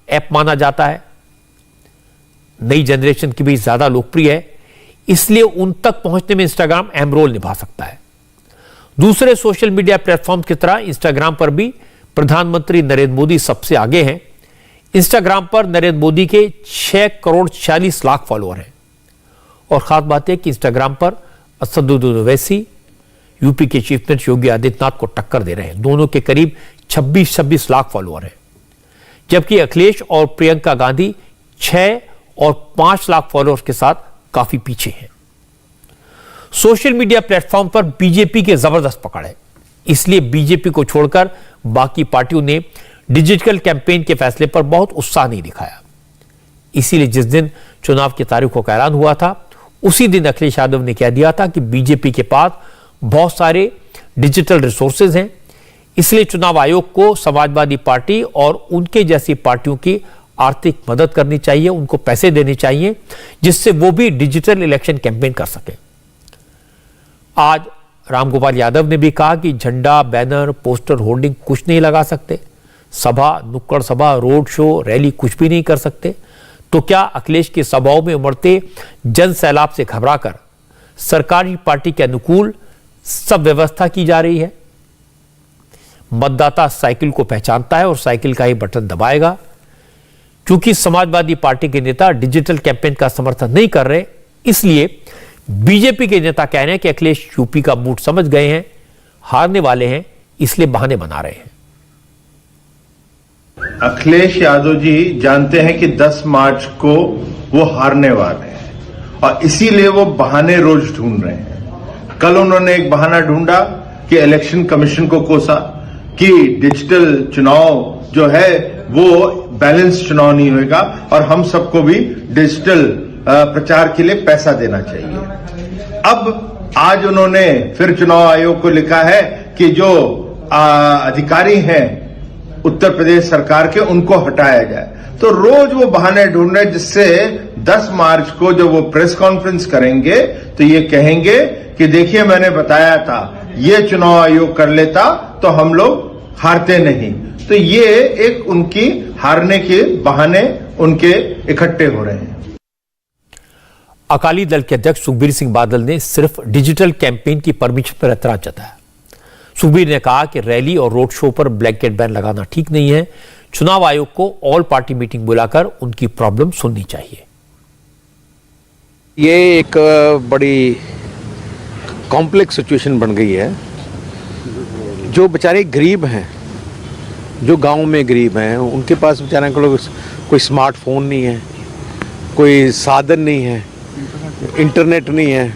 ऐप माना जाता है, नई जनरेशन की भी ज्यादा लोकप्रिय है, इसलिए उन तक पहुंचने में इंस्टाग्राम अहम रोल निभा सकता है। दूसरे सोशल मीडिया प्लेटफॉर्म की तरह इंस्टाग्राम पर भी प्रधानमंत्री नरेंद्र मोदी सबसे आगे हैं। इंस्टाग्राम पर नरेंद्र मोदी के 6 करोड़ 46 लाख फॉलोअर हैं और खास बात है कि इंस्टाग्राम पर असदुद्दीन ओवैसी यूपी के चीफ मिनिस्टर योगी आदित्यनाथ को टक्कर दे रहे हैं। दोनों के करीब 26 लाख फॉलोअर हैं, जबकि अखिलेश और प्रियंका गांधी 6 और 5 लाख फॉलोअर्स के साथ काफी पीछे हैं। सोशल मीडिया प्लेटफॉर्म पर बीजेपी की जबरदस्त पकड़ है, इसलिए बीजेपी को छोड़कर बाकी पार्टियों ने डिजिटल कैंपेन के फैसले पर बहुत उत्साह नहीं दिखाया। इसीलिए जिस दिन चुनाव की तारीखों का ऐलान हुआ था उसी दिन अखिलेश यादव ने कह दिया था कि बीजेपी के पास बहुत सारे डिजिटल रिसोर्सेज हैं, इसलिए चुनाव आयोग को समाजवादी पार्टी और उनके जैसी पार्टियों की आर्थिक मदद करनी चाहिए, उनको पैसे देने चाहिए जिससे वो भी डिजिटल इलेक्शन कैंपेन कर सके। आज रामगोपाल यादव ने भी कहा कि झंडा, बैनर, पोस्टर, होर्डिंग कुछ नहीं लगा सकते, सभा, नुक्कड़ सभा, रोड शो, रैली कुछ भी नहीं कर सकते। तो क्या अखिलेश की सभाओं में उमड़ते जन सैलाब से घबराकर सरकारी पार्टी के अनुकूल सब व्यवस्था की जा रही है? मतदाता साइकिल को पहचानता है और साइकिल का ही बटन दबाएगा। क्योंकि समाजवादी पार्टी के नेता डिजिटल कैंपेन का समर्थन नहीं कर रहे, इसलिए बीजेपी के नेता कह रहे हैं कि अखिलेश यूपी का मूड समझ गए हैं, हारने वाले हैं, इसलिए बहाने बना रहे हैं। अखिलेश यादव जी जानते हैं कि 10 मार्च को वो हारने वाले हैं और इसीलिए वो बहाने रोज ढूंढ रहे हैं। कल उन्होंने एक बहाना ढूंढा कि इलेक्शन कमीशन को कोसा कि डिजिटल चुनाव जो है वो बैलेंस चुनाव नहीं होगा और हम सबको भी डिजिटल प्रचार के लिए पैसा देना चाहिए। अब आज उन्होंने फिर चुनाव आयोग को लिखा है कि जो अधिकारी हैं उत्तर प्रदेश सरकार के उनको हटाया जाए। तो रोज वो बहाने ढूंढ रहे जिससे 10 मार्च को जब वो प्रेस कॉन्फ्रेंस करेंगे तो ये कहेंगे कि देखिए मैंने बताया था ये चुनाव आयोग कर लेता तो हम लोग हारते नहीं। तो ये एक उनकी हारने के बहाने उनके इकट्ठे हो रहे हैं। अकाली दल के अध्यक्ष सुखबीर सिंह बादल ने सिर्फ डिजिटल कैंपेन की परमिशन पर ऐतराज जताया। सुखबीर ने कहा कि रैली और रोड शो पर ब्लैंकेट बैन लगाना ठीक नहीं है, चुनाव आयोग को ऑल पार्टी मीटिंग बुलाकर उनकी प्रॉब्लम सुननी चाहिए। ये एक बड़ी कॉम्प्लेक्स सिचुएशन बन गई है। जो बेचारे गरीब हैं, जो गांव में गरीब हैं, उनके पास बेचारे को लोग कोई स्मार्टफोन नहीं है, कोई साधन नहीं है, इंटरनेट नहीं है,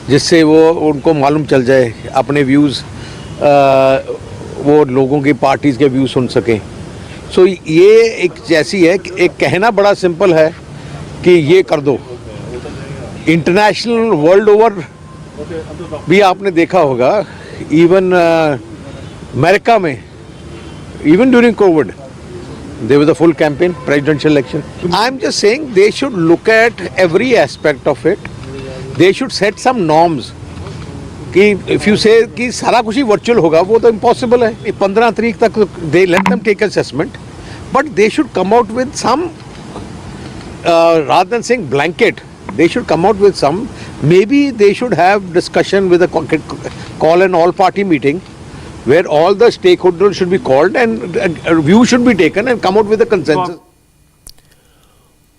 जिससे वो उनको मालूम चल जाए, अपने व्यूज़ वो लोगों की पार्टीज़ के व्यू सुन सकें। सो ये एक जैसी है कि एक कहना बड़ा सिंपल है कि ये कर दो। इंटरनेशनल वर्ल्ड ओवर भी आपने देखा होगा, इवन अमेरिका में, even during Covid there was a full campaign, presidential election. I'm just saying they should look at every aspect of it. They should set some norms. कि if you say कि सारा कुछ ही virtual होगा, वो तो impossible है। 15 तारीख तक they let them take assessment, but they should come out with some rather than saying blanket, they should come out with some. Maybe they should have discussion with a call an all party meeting where all the stakeholders should be called and a view should be taken and come out with a consensus.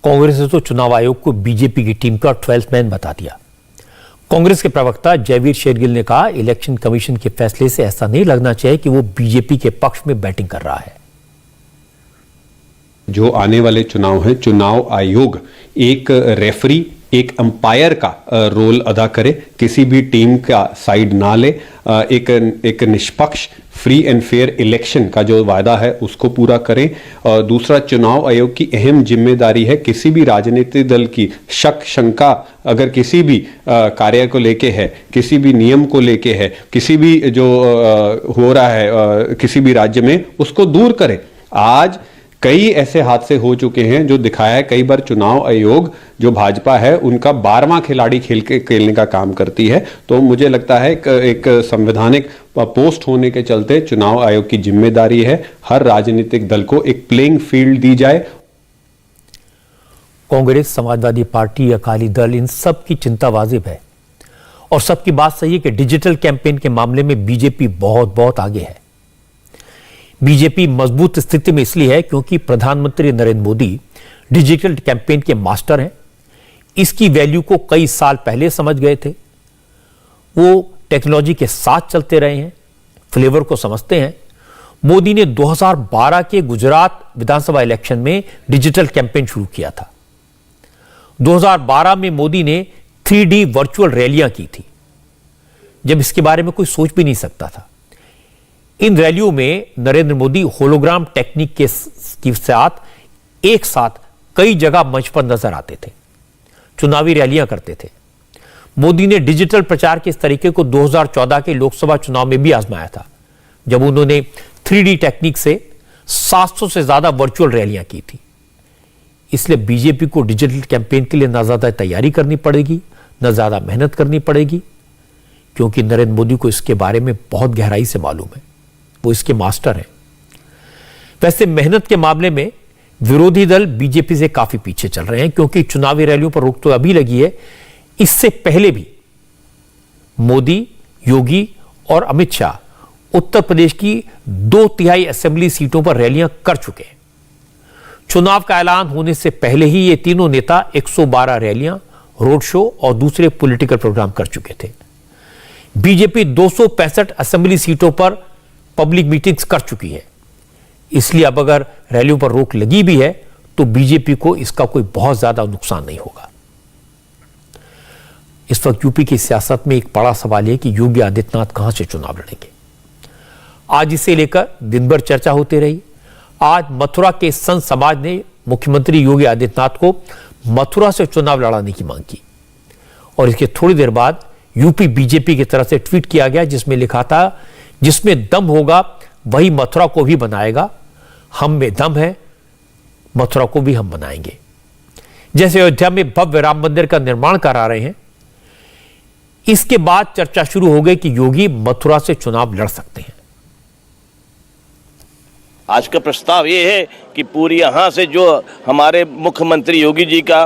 Congress ने तो चुनाव आयोग को BJP की team का 12th man बता दिया। कांग्रेस के प्रवक्ता जयवीर शेरगिल ने कहा, इलेक्शन कमीशन के फैसले से ऐसा नहीं लगना चाहिए कि वो बीजेपी के पक्ष में बैटिंग कर रहा है। जो आने वाले चुनाव हैं, चुनाव आयोग एक रेफरी, एक अंपायर का रोल अदा करे, किसी भी टीम का साइड ना ले, एक निष्पक्ष फ्री एंड फेयर इलेक्शन का जो वादा है उसको पूरा करें। और दूसरा, चुनाव आयोग की अहम जिम्मेदारी है किसी भी राजनीतिक दल की शक शंका अगर किसी भी कार्य को लेके है, किसी भी नियम को लेके है, किसी भी जो हो रहा है किसी भी राज्य में, उसको दूर करें। आज कई ऐसे हादसे हो चुके हैं जो दिखाया है कई बार चुनाव आयोग जो भाजपा है उनका 12वां खिलाड़ी खेलने का काम करती है। तो मुझे लगता है एक संवैधानिक पोस्ट होने के चलते चुनाव आयोग की जिम्मेदारी है हर राजनीतिक दल को एक प्लेइंग फील्ड दी जाए। कांग्रेस, समाजवादी पार्टी, अकाली दल, इन सब की चिंता वाजिब है और सबकी बात सही है कि डिजिटल कैंपेन के मामले में बीजेपी बहुत आगे है। बीजेपी मजबूत स्थिति में इसलिए है क्योंकि प्रधानमंत्री नरेंद्र मोदी डिजिटल कैंपेन के मास्टर हैं। इसकी वैल्यू को कई साल पहले समझ गए थे। वो टेक्नोलॉजी के साथ चलते रहे हैं, फ्लेवर को समझते हैं। मोदी ने 2012 के गुजरात विधानसभा इलेक्शन में डिजिटल कैंपेन शुरू किया था। 2012 में मोदी ने 3D वर्चुअल रैलियां की थी, जब इसके बारे में कोई सोच भी नहीं सकता था। इन रैलियों में नरेंद्र मोदी होलोग्राम टेक्निक के साथ एक साथ कई जगह मंच पर नजर आते थे, चुनावी रैलियां करते थे। मोदी ने डिजिटल प्रचार के इस तरीके को 2014 के लोकसभा चुनाव में भी आजमाया था, जब उन्होंने 3D टेक्निक से 700 से ज्यादा वर्चुअल रैलियां की थी। इसलिए बीजेपी को डिजिटल कैंपेन के लिए ना ज्यादा तैयारी करनी पड़ेगी, ना ज्यादा मेहनत करनी पड़ेगी, क्योंकि नरेंद्र मोदी को इसके बारे में बहुत गहराई से मालूम है। वो इसके मास्टर हैं। वैसे मेहनत के मामले में विरोधी दल बीजेपी से काफी पीछे चल रहे हैं, क्योंकि चुनावी रैलियों पर रोक तो अभी लगी है, इससे पहले भी मोदी, योगी और अमित शाह उत्तर प्रदेश की 2/3 असेंबली सीटों पर रैलियां कर चुके हैं। चुनाव का ऐलान होने से पहले ही ये तीनों नेता 112 रैलियां, रोड शो और दूसरे पॉलिटिकल प्रोग्राम कर चुके थे। बीजेपी 265 असेंबली सीटों पर पब्लिक मीटिंग्स कर चुकी है। इसलिए अब अगर रैलियों पर रोक लगी भी है तो बीजेपी को इसका कोई बहुत ज्यादा नुकसान नहीं होगा। इस वक्त यूपी की सियासत में एक बड़ा सवाल है कि योगी आदित्यनाथ कहां से चुनाव लड़ेंगे। आज इसे लेकर दिन भर चर्चा होती रही। आज मथुरा के संत समाज ने मुख्यमंत्री योगी आदित्यनाथ को मथुरा से चुनाव लड़ाने की मांग की और इसके थोड़ी देर बाद यूपी बीजेपी की तरफ से ट्वीट किया गया, जिसमें लिखा था, जिसमें दम होगा वही मथुरा को भी बनाएगा, हम में दम है, मथुरा को भी हम बनाएंगे। जैसे अयोध्या में भव्य राम मंदिर का निर्माण करा रहे हैं, इसके बाद चर्चा शुरू हो गई कि योगी मथुरा से चुनाव लड़ सकते हैं। आज का प्रस्ताव ये है कि पूरी यहाँ से जो हमारे मुख्यमंत्री योगी जी का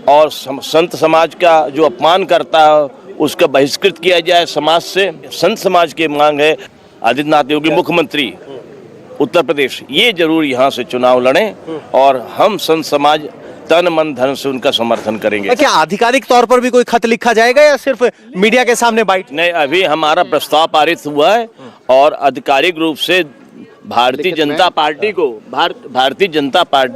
और संत समाज का जो अपमान करता है उसका बहिष्कृत किया जाए समाज से। संत समाज की मांग है आदित्यनाथ योगी मुख्यमंत्री उत्तर प्रदेश ये जरूर यहाँ से चुनाव लड़ें और हम संत समाज तन मन धन से उनका समर्थन करेंगे। क्या आधिकारिक तौर पर भी कोई खत लिखा जाएगा या सिर्फ मीडिया के सामने बाइट? नहीं, अभी हमारा प्रस्ताव पारित हुआ है और आधिकारिक रूप से भारतीय जनता पार्टी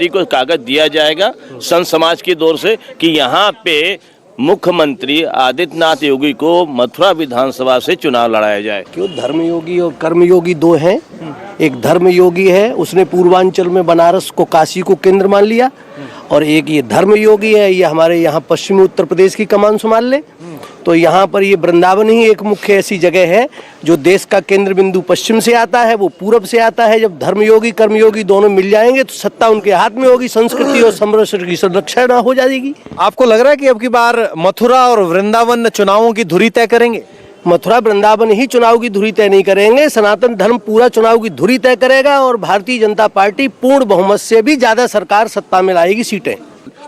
को कागज दिया जाएगा संत समाज की ओर से कि यहाँ पे मुख्यमंत्री आदित्यनाथ योगी को मथुरा विधानसभा से चुनाव लड़ाया जाए। क्यों धर्मयोगी और कर्मयोगी दो हैं। एक धर्मयोगी है, उसने पूर्वांचल में बनारस को काशी को केंद्र मान लिया, और एक ये धर्मयोगी है, ये हमारे यहाँ पश्चिमी उत्तर प्रदेश की कमान संभाल ले। तो यहाँ पर ये वृंदावन ही एक मुख्य ऐसी जगह है जो देश का केंद्र बिंदु पश्चिम से आता है, वो पूरब से आता है। जब धर्मयोगी कर्मयोगी दोनों मिल जाएंगे तो सत्ता उनके हाथ में होगी, संस्कृति और संरक्षण की संरक्षण हो जाएगी। आपको लग रहा है कि अब की बार मथुरा और वृंदावन चुनावों की धुरी तय करेंगे? मथुरा वृंदावन ही चुनाव की धुरी तय नहीं करेंगे, सनातन धर्म पूरा चुनाव की धुरी तय करेगा, और भारतीय जनता पार्टी पूर्ण बहुमत से भी ज्यादा सरकार सत्ता में लाएगी सीटें।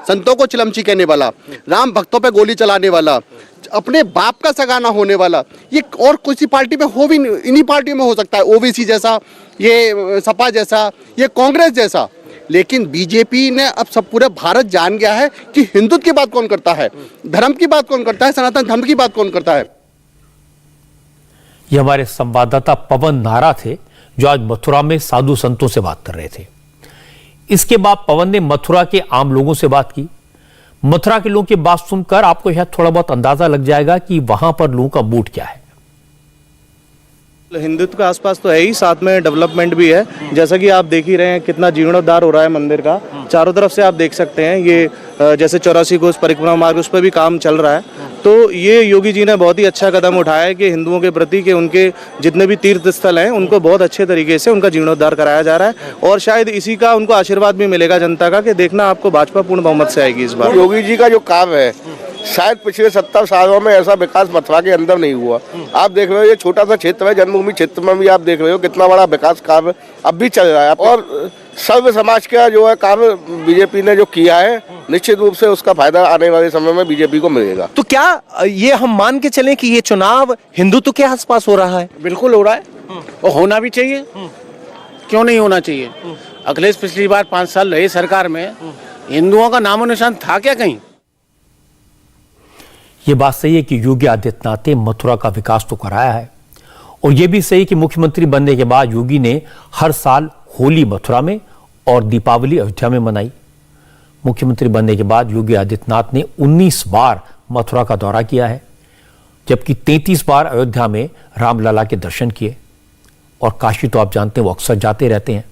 संतों को चिलमची कहने वाला, राम भक्तों पे गोली चलाने वाला, अपने बाप का सगाना होने वाला, ये और किसी पार्टी में हो भी, इन्हीं पार्टियों में हो सकता है। ओबीसी जैसा, ये सपा जैसा, ये कांग्रेस जैसा। लेकिन बीजेपी ने अब सब पूरे भारत जान गया है कि हिंदुत्व की बात कौन करता है, धर्म की बात कौन करता है, सनातन धर्म की बात कौन करता है। ये हमारे संवाददाता पवन नारा थे जो आज मथुरा में साधु संतों से बात कर रहे थे। इसके बाद पवन ने मथुरा के आम लोगों से बात की। मथुरा के लोगों की बात सुनकर आपको शायद थोड़ा बहुत अंदाजा लग जाएगा कि वहां पर लोगों का मूड क्या है। हिंदुत्व के आसपास तो है ही, साथ में डेवलपमेंट भी है। जैसा कि आप देख ही रहे हैं कितना जीर्णोद्धार हो रहा है मंदिर का, चारों तरफ से आप देख सकते हैं। ये जैसे 84 कोस परिक्रमा मार्ग, उस पर भी काम चल रहा है। तो ये योगी जी ने बहुत ही अच्छा कदम उठाया है कि हिंदुओं के प्रति कि उनके जितने भी तीर्थ स्थल हैं उनको बहुत अच्छे तरीके से उनका जीर्णोद्धार कराया जा रहा है, और शायद इसी का उनको आशीर्वाद भी मिलेगा जनता का कि देखना आपको भाजपा पूर्ण बहुमत से आएगी इस बार। योगी जी का जो काम है, शायद पिछले 70 सालों में ऐसा विकास मथुरा के अंदर नहीं हुआ। आप देख रहे हो ये छोटा सा क्षेत्र है, जन्मभूमि क्षेत्र में भी आप देख रहे हो कितना बड़ा विकास कार्य अब भी चल रहा है, और सर्व समाज का जो है काम बीजेपी ने जो किया है, निश्चित रूप से उसका फायदा आने वाले समय में बीजेपी को मिलेगा। तो क्या ये हम मान के चलें कि ये चुनाव हिंदुत्व के आसपास हो रहा है? बिल्कुल हो रहा है, और होना भी चाहिए। क्यों नहीं होना चाहिए? अखिलेश पिछली बार 5 साल रहे सरकार में, हिंदुओं का नामो निशान था क्या कहीं? ये बात सही है कि योगी आदित्यनाथ ने मथुरा का विकास तो कराया है, और यह भी सही कि मुख्यमंत्री बनने के बाद योगी ने हर साल होली मथुरा में और दीपावली अयोध्या में मनाई। मुख्यमंत्री बनने के बाद योगी आदित्यनाथ ने 19 बार मथुरा का दौरा किया है, जबकि 33 बार अयोध्या में रामलला के दर्शन किए, और काशी तो आप जानते हैं वो अक्सर जाते रहते हैं।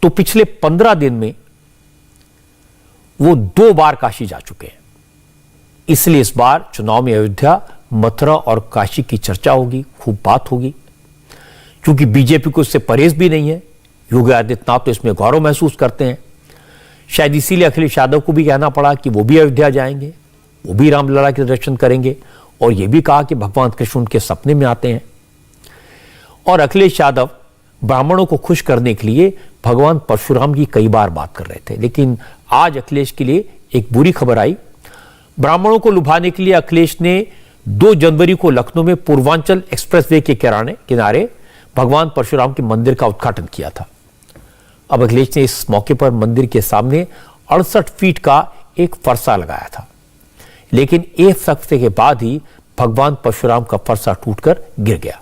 तो पिछले 15 दिन में वो 2 बार काशी जा चुके हैं। इसलिए इस बार चुनाव में अयोध्या, मथुरा और काशी की चर्चा होगी, खूब बात होगी। क्योंकि बीजेपी को इससे परहेज भी नहीं है, योगी आदित्यनाथ तो इसमें गौरव महसूस करते हैं। शायद इसीलिए अखिलेश यादव को भी कहना पड़ा कि वो भी अयोध्या जाएंगे, वो भी रामलला के दर्शन करेंगे, और ये भी कहा कि भगवान कृष्ण उनके सपने में आते हैं। और अखिलेश यादव ब्राह्मणों को खुश करने के लिए भगवान परशुराम की कई बार बात कर रहे थे, लेकिन आज अखिलेश के लिए एक बुरी खबर आई। ब्राह्मणों को लुभाने के लिए अखिलेश ने 2 जनवरी को लखनऊ में पूर्वांचल एक्सप्रेसवे के किनारे भगवान परशुराम के मंदिर का उद्घाटन किया था। अब अखिलेश ने इस मौके पर मंदिर के सामने 68 फीट का एक फरसा लगाया था, लेकिन एक हफ्ते के बाद ही भगवान परशुराम का फरसा टूटकर गिर गया।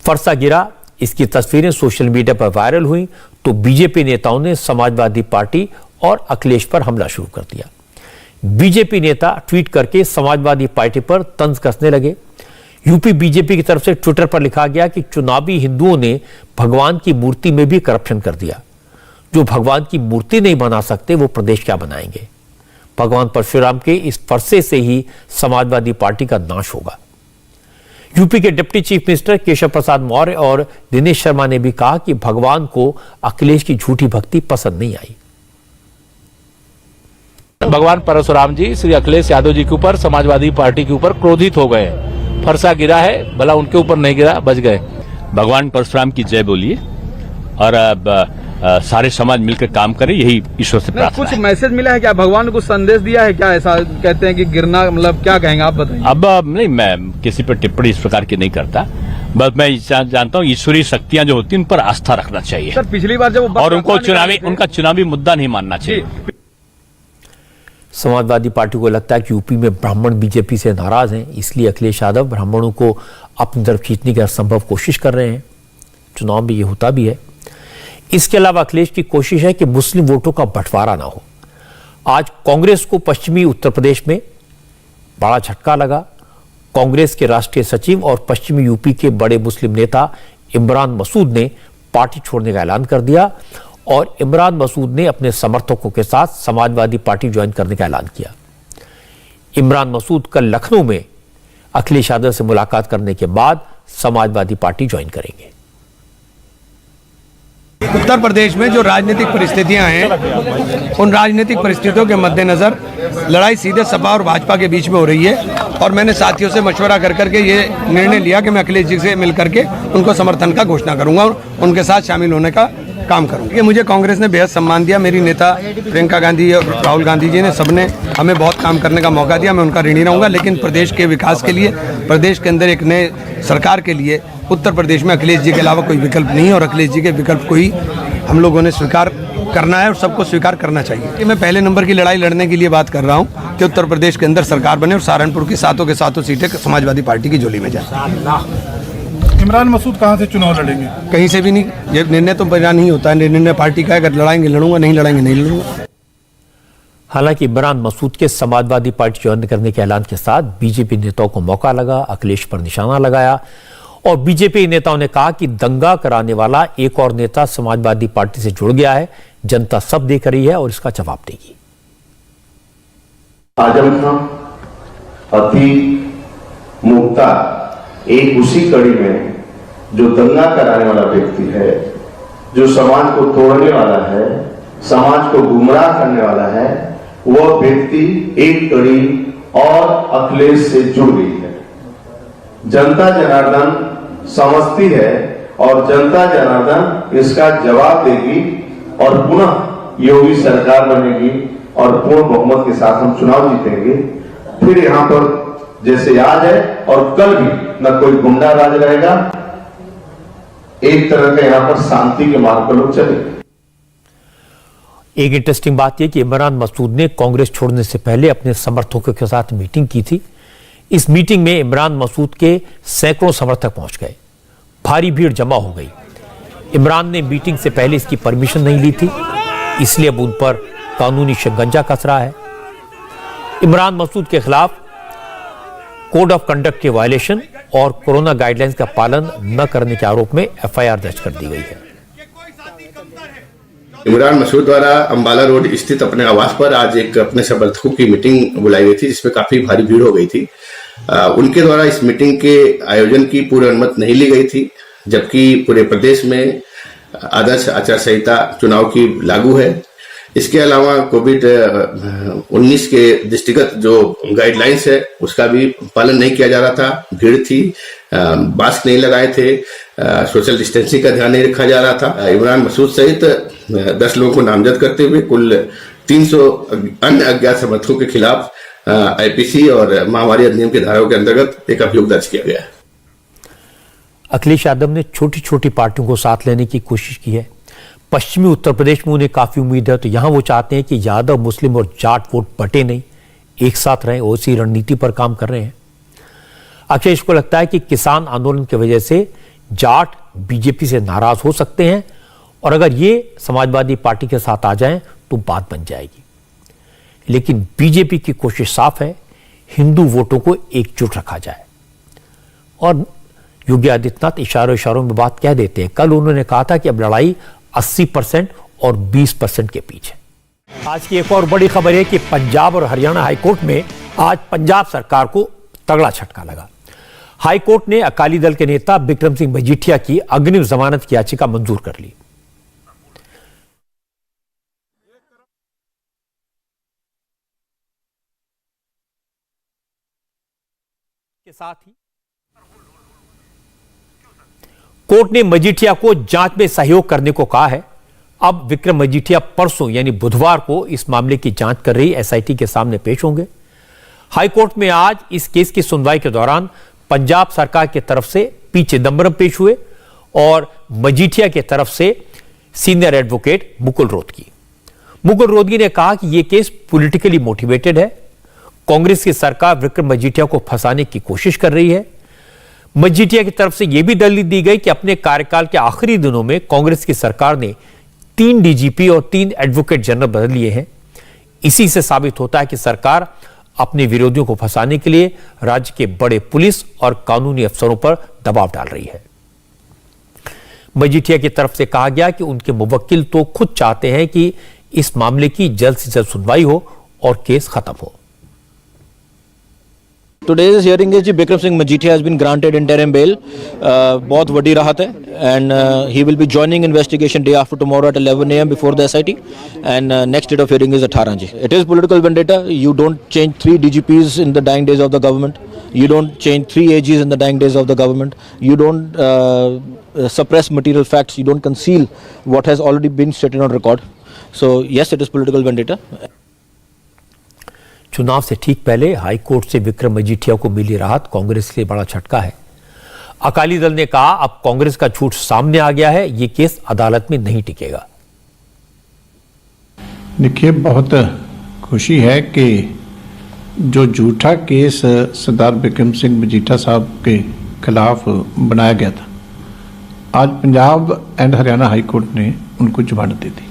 फरसा गिरा, इसकी तस्वीरें सोशल मीडिया पर वायरल हुई तो बीजेपी नेताओं ने समाजवादी पार्टी और अखिलेश पर हमला शुरू कर दिया। बीजेपी नेता ट्वीट करके समाजवादी पार्टी पर तंज कसने लगे। यूपी बीजेपी की तरफ से ट्विटर पर लिखा गया कि चुनावी हिंदुओं ने भगवान की मूर्ति में भी करप्शन कर दिया। जो भगवान की मूर्ति नहीं बना सकते वो प्रदेश क्या बनाएंगे। भगवान परशुराम के इस फरसे से ही समाजवादी पार्टी का नाश होगा। यूपी के deputy chief minister Keshav Prasad Maurya और दिनेश शर्मा ने भी कहा कि भगवान को अखिलेश की झूठी भक्ति पसंद नहीं आई। भगवान परशुराम जी श्री अखिलेश यादव जी के ऊपर, समाजवादी पार्टी के ऊपर क्रोधित हो गए। फरसा गिरा है, भला उनके ऊपर नहीं गिरा, बच गए। भगवान परशुराम की जय बोलिए, और अब सारे समाज मिलकर काम करें, यही ईश्वर से प्रार्थना कुछ मैसेज मिला है क्या? भगवान ने कुछ संदेश दिया है क्या? ऐसा कहते हैं कि गिरना, मतलब क्या कहेंगे आप बताइए। अब नहीं, मैं किसी पर टिप्पणी इस प्रकार की नहीं करता, बस मैं जानता हूँ ईश्वरीय शक्तियां जो होती हैं उन पर आस्था रखना चाहिए। सर पिछली बार जब और उनका चुनावी मुद्दा नहीं मानना चाहिए। समाजवादी पार्टी को लगता है कि यूपी में ब्राह्मण बीजेपी से नाराज हैं, इसलिए अखिलेश यादव ब्राह्मणों को अपनी तरफ खींचने की असंभव कोशिश कर रहे हैं। चुनाव में ये होता भी है। इसके अलावा अखिलेश की कोशिश है कि मुस्लिम वोटों का बंटवारा ना हो। आज कांग्रेस को पश्चिमी उत्तर प्रदेश में बड़ा झटका लगा। कांग्रेस के राष्ट्रीय सचिव और पश्चिमी यूपी के बड़े मुस्लिम नेता इमरान मसूद ने पार्टी छोड़ने का ऐलान कर दिया और इमरान मसूद ने अपने समर्थकों के साथ समाजवादी पार्टी ज्वाइन करने का ऐलान किया। इमरान मसूद कल लखनऊ में अखिलेश यादव से मुलाकात करने के बाद समाजवादी पार्टी ज्वाइन करेंगे। उत्तर प्रदेश में जो राजनीतिक परिस्थितियां हैं, उन राजनीतिक परिस्थितियों के मद्देनजर लड़ाई सीधे सपा और भाजपा के बीच में हो रही है और मैंने साथियों से मशवरा कर करके ये निर्णय लिया कि मैं अखिलेश जी से मिल करके उनको समर्थन का घोषणा करूंगा और उनके साथ शामिल होने का काम करूंगा। कि मुझे कांग्रेस ने बेहद सम्मान दिया, मेरी नेता प्रियंका गांधी और राहुल गांधी जी ने सबने हमें बहुत काम करने का मौका दिया, मैं उनका ऋणी रहूंगा। लेकिन प्रदेश के विकास के लिए, प्रदेश के अंदर एक नए सरकार के लिए उत्तर प्रदेश में अखिलेश जी के अलावा कोई विकल्प नहीं है और अखिलेश जी के विकल्प को ही हम लोगों ने स्वीकार करना है और सबको स्वीकार करना चाहिए। कि मैं पहले नंबर की लड़ाई लड़ने के लिए बात कर रहा हूँ कि उत्तर प्रदेश के अंदर सरकार बने और सहारनपुर की सातों के सातों सीटें समाजवादी पार्टी की झोली में जाए। इमरान मसूद कहाँ से चुनाव लड़ेंगे? कहीं से भी नहीं, ये निर्णय तो बयान नहीं होता है, निर्णय पार्टी का है। अगर लड़ाएंगे लड़ूंगा, नहीं लड़ाएंगे नहीं लड़ूंगा। हालांकि इमरान मसूद के समाजवादी पार्टी ज्वाइन करने के ऐलान के साथ बीजेपी नेताओं को मौका लगा, अखिलेश पर निशाना लगाया और बीजेपी नेताओं ने कहा कि दंगा कराने वाला एक और नेता समाजवादी पार्टी से जुड़ गया है, जनता सब देख रही है और इसका जवाब देगी। आजम खां, अतीक, मुख्तार एक उसी कड़ी में जो दंगा कराने वाला व्यक्ति है, जो समाज को तोड़ने वाला है, समाज को गुमराह करने वाला है, वह व्यक्ति एक कड़ी और अखिलेश से जुड़ गई है। जनता जनार्दन समझती है और जनता जनार्दन इसका जवाब देगी और पुनः योगी सरकार बनेगी और पूर्ण बहुमत के साथ हम चुनाव जीतेंगे। फिर यहाँ पर जैसे आज है और कल भी न कोई गुंडा राज रहेगा, एक तरह का यहाँ पर शांति के मार्ग पर लोग चलेंगे। एक इंटरेस्टिंग बात यह कि इमरान मसूद ने कांग्रेस छोड़ने से पहले अपने समर्थकों के साथ मीटिंग की थी। इस मीटिंग में इमरान मसूद के सैकड़ों समर्थक पहुंच गए, भारी भीड़ जमा हो गई। इमरान ने मीटिंग से पहले इसकी परमिशन नहीं ली थी, इसलिए अब उन पर कानूनी शिकंजा कस रहा है। इमरान मसूद के खिलाफ कोड ऑफ कंडक्ट के वायलेशन और कोरोना गाइडलाइंस का पालन न करने के आरोप में एफआईआर दर्ज कर दी गई है। इमरान मसूद द्वारा अंबाला रोड स्थित अपने आवास पर आज एक अपने समर्थकों की मीटिंग बुलाई गई थी, जिसमें काफी भारी भीड़ हो गई थी। उनके द्वारा इस मीटिंग के आयोजन की पूरी अनुमति नहीं ली गई थी, जबकि पूरे प्रदेश में आदर्श आचार संहिता चुनाव की लागू है। इसके अलावा कोविड-19 के दृष्टिगत जो गाइडलाइंस है उसका भी पालन नहीं किया जा रहा था। भीड़ थी, मास्क नहीं लगाए थे, सोशल डिस्टेंसिंग का ध्यान नहीं रखा जा रहा था। इमरान मसूद सहित 10 लोगों को नामजद करते हुए कुल 300 अन्य अज्ञात समर्थकों के खिलाफ आईपीसी और महामारी अधिनियम के धाराओं के अंतर्गत एक अभियोग दर्ज किया गया है। अखिलेश यादव ने छोटी छोटी पार्टियों को साथ लेने की कोशिश की है। पश्चिमी उत्तर प्रदेश में उन्हें काफी उम्मीद है, तो यहां वो चाहते हैं कि यादव, मुस्लिम और जाट वोट बटे नहीं, एक साथ रहें। उसी रणनीति पर काम कर रहे हैं। अखिलेश को लगता है कि किसान आंदोलन की वजह से जाट बीजेपी से नाराज हो सकते हैं और अगर ये समाजवादी पार्टी के साथ आ जाएं तो बात बन जाएगी। लेकिन बीजेपी की कोशिश साफ है, हिंदू वोटों को एकजुट रखा जाए। और योगी आदित्यनाथ इशारों इशारों में बात कह देते हैं। कल उन्होंने कहा था कि अब लड़ाई 80% और 20% के बीच है। आज की एक और बड़ी खबर है कि पंजाब और हरियाणा हाईकोर्ट में आज पंजाब सरकार को तगड़ा झटका लगा। हाईकोर्ट ने अकाली दल के नेता बिक्रम सिंह मजीठिया की अग्रिम जमानत की याचिका मंजूर कर ली। के साथ ही कोर्ट ने मजीठिया को जांच में सहयोग करने को कहा है। अब विक्रम मजीठिया परसों यानी बुधवार को इस मामले की जांच कर रही एसआईटी के सामने पेश होंगे। हाईकोर्ट में आज इस केस की सुनवाई के दौरान पंजाब सरकार की तरफ से पी चिदंबरम पेश हुए और मजीठिया की तरफ से सीनियर एडवोकेट मुकुल रोहतगी। मुकुल रोहतगी ने कहा कि यह केस पॉलिटिकली मोटिवेटेड है। कांग्रेस की सरकार विक्रम मजीठिया को फंसाने की कोशिश कर रही है। मजीठिया की तरफ से यह भी दलील दी गई कि अपने कार्यकाल के आखिरी दिनों में कांग्रेस की सरकार ने 3 डीजीपी और 3 एडवोकेट जनरल बदल लिए हैं। इसी से साबित होता है कि सरकार अपने विरोधियों को फंसाने के लिए राज्य के बड़े पुलिस और कानूनी अफसरों पर दबाव डाल रही है। मजीठिया की तरफ से कहा गया कि उनके मुवक्किल तो खुद चाहते हैं कि इस मामले की जल्द से जल्द सुनवाई हो और केस खत्म हो। Today's hearing is Bikram Singh Majithia has been granted interim bail. बहुत बड़ी राहत है and he will be joining investigation day after tomorrow at 11 AM before the SIT and next date of hearing is 18 ji. It is political vendetta. You don't change 3 DGPs in the dying days of the government. You don't change 3 AGs in the dying days of the government. You don't suppress material facts. You don't conceal what has already been stated on record. So yes, it is political vendetta. चुनाव से ठीक पहले high court से विक्रम मजीठिया को मिली राहत कांग्रेस के लिए बड़ा झटका है। अकाली दल ने कहा अब कांग्रेस का झूठ सामने आ गया है, ये केस अदालत में नहीं टिकेगा। देखिए, बहुत खुशी है कि जो झूठा केस सरदार बिक्रम सिंह मजीठा साहब के खिलाफ बनाया गया था, आज Punjab and Haryana high court ने उनको जमानत दे दी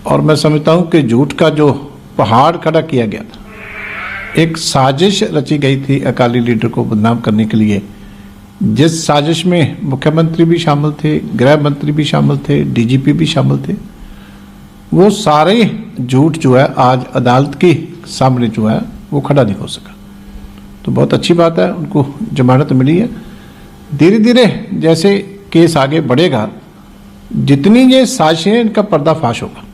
और मैं समझता हूं कि झूठ का जो पहाड़ खड़ा किया गया था, एक साजिश रची गई थी अकाली लीडर को बदनाम करने के लिए, जिस साजिश में मुख्यमंत्री भी शामिल थे, गृह मंत्री भी शामिल थे, डीजीपी भी शामिल थे। वो सारे झूठ जो है आज अदालत के सामने जो है वो खड़ा नहीं हो सका। तो बहुत अच्छी बात है, उनको जमानत मिली है। धीरे धीरे जैसे केस आगे बढ़ेगा, जितनी ये साजिशें, इनका पर्दाफाश होगा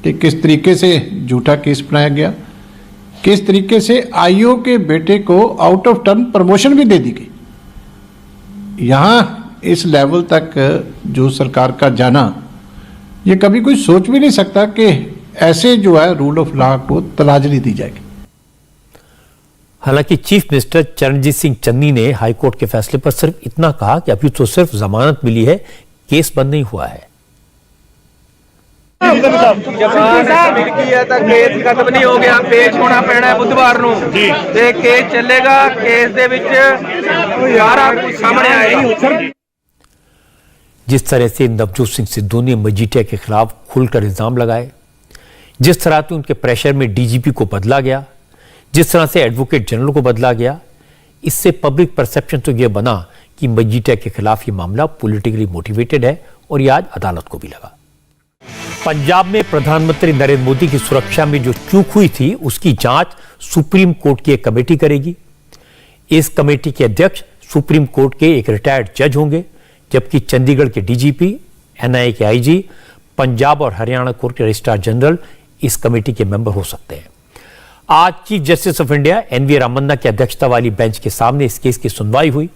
कि किस तरीके से झूठा केस बनाया गया, किस तरीके से आईओ के बेटे को आउट ऑफ टर्न प्रमोशन भी दे दी गई। यहां इस लेवल तक जो सरकार का जाना, ये कभी कोई सोच भी नहीं सकता कि ऐसे जो है रूल ऑफ लॉ को तराजनी दी जाएगी। हालांकि चीफ मिनिस्टर चरणजीत सिंह चन्नी ने हाईकोर्ट के फैसले पर सिर्फ इतना कहा कि अभी तो सिर्फ जमानत मिली है, केस बंद नहीं हुआ है। केस खत्म नहीं हो गया, पेश होना पैना है बुधवार ਨੂੰ ਤੇ केस ਚੱਲੇਗਾ। केस ਦੇ ਵਿੱਚ ਸਾਰਾ ਕੁਝ ਸਾਹਮਣੇ ਆਏਗਾ। जिस तरह से नवजोत सिंह सिद्धू ने मजीठिया के खिलाफ खुलकर इल्जाम लगाए, जिस तरह से उनके प्रेशर में डीजीपी को बदला गया, जिस तरह से एडवोकेट जनरल को बदला गया, इससे पब्लिक परसेप्शन तो यह बना कि मजीठिया के खिलाफ ये मामला पॉलिटिकली मोटिवेटेड है और ये आज अदालत को भी लगा। पंजाब में प्रधानमंत्री नरेंद्र मोदी की सुरक्षा में जो चूक हुई थी, उसकी जांच सुप्रीम कोर्ट की एक कमेटी करेगी। इस कमेटी के अध्यक्ष सुप्रीम कोर्ट के एक रिटायर्ड जज होंगे, जबकि चंडीगढ़ के डीजीपी, एनआईए के आईजी, पंजाब और हरियाणा कोर्ट के रजिस्ट्रार जनरल इस कमेटी के मेंबर हो सकते हैं। आज chief justice of India NV Ramana की अध्यक्षता वाली बेंच के सामने इस केस की सुनवाई हुई।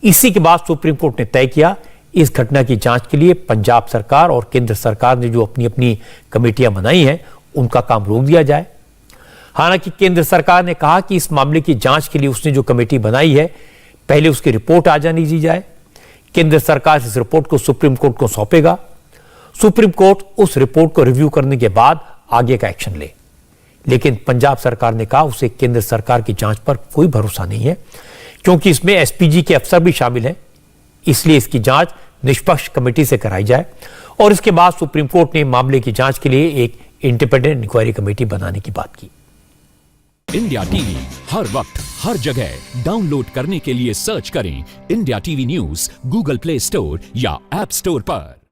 इसी के बाद सुप्रीम कोर्ट ने तय किया इस घटना की जांच के लिए पंजाब सरकार और केंद्र सरकार ने जो अपनी अपनी कमेटियां बनाई हैं, उनका काम रोक दिया जाए। हालांकि केंद्र सरकार ने कहा कि इस मामले की जांच के लिए उसने जो कमेटी बनाई है, पहले उसकी रिपोर्ट आ जाने दी जाए। केंद्र सरकार इस रिपोर्ट को सुप्रीम कोर्ट को सौंपेगा। सुप्रीम कोर्ट उस रिपोर्ट को रिव्यू करने के बाद आगे का एक्शन ले। लेकिन पंजाब सरकार ने कहा उसे केंद्र सरकार की जांच पर कोई भरोसा नहीं है, क्योंकि इसमें एसपीजी के अफसर भी शामिल हैं। इसलिए इसकी जांच निष्पक्ष कमेटी से कराई जाए और इसके बाद सुप्रीम कोर्ट ने मामले की जांच के लिए एक इंडिपेंडेंट इंक्वायरी कमेटी बनाने की बात की। इंडिया टीवी हर वक्त हर जगह डाउनलोड करने के लिए सर्च करें India TV news Google play store या ऐप स्टोर पर।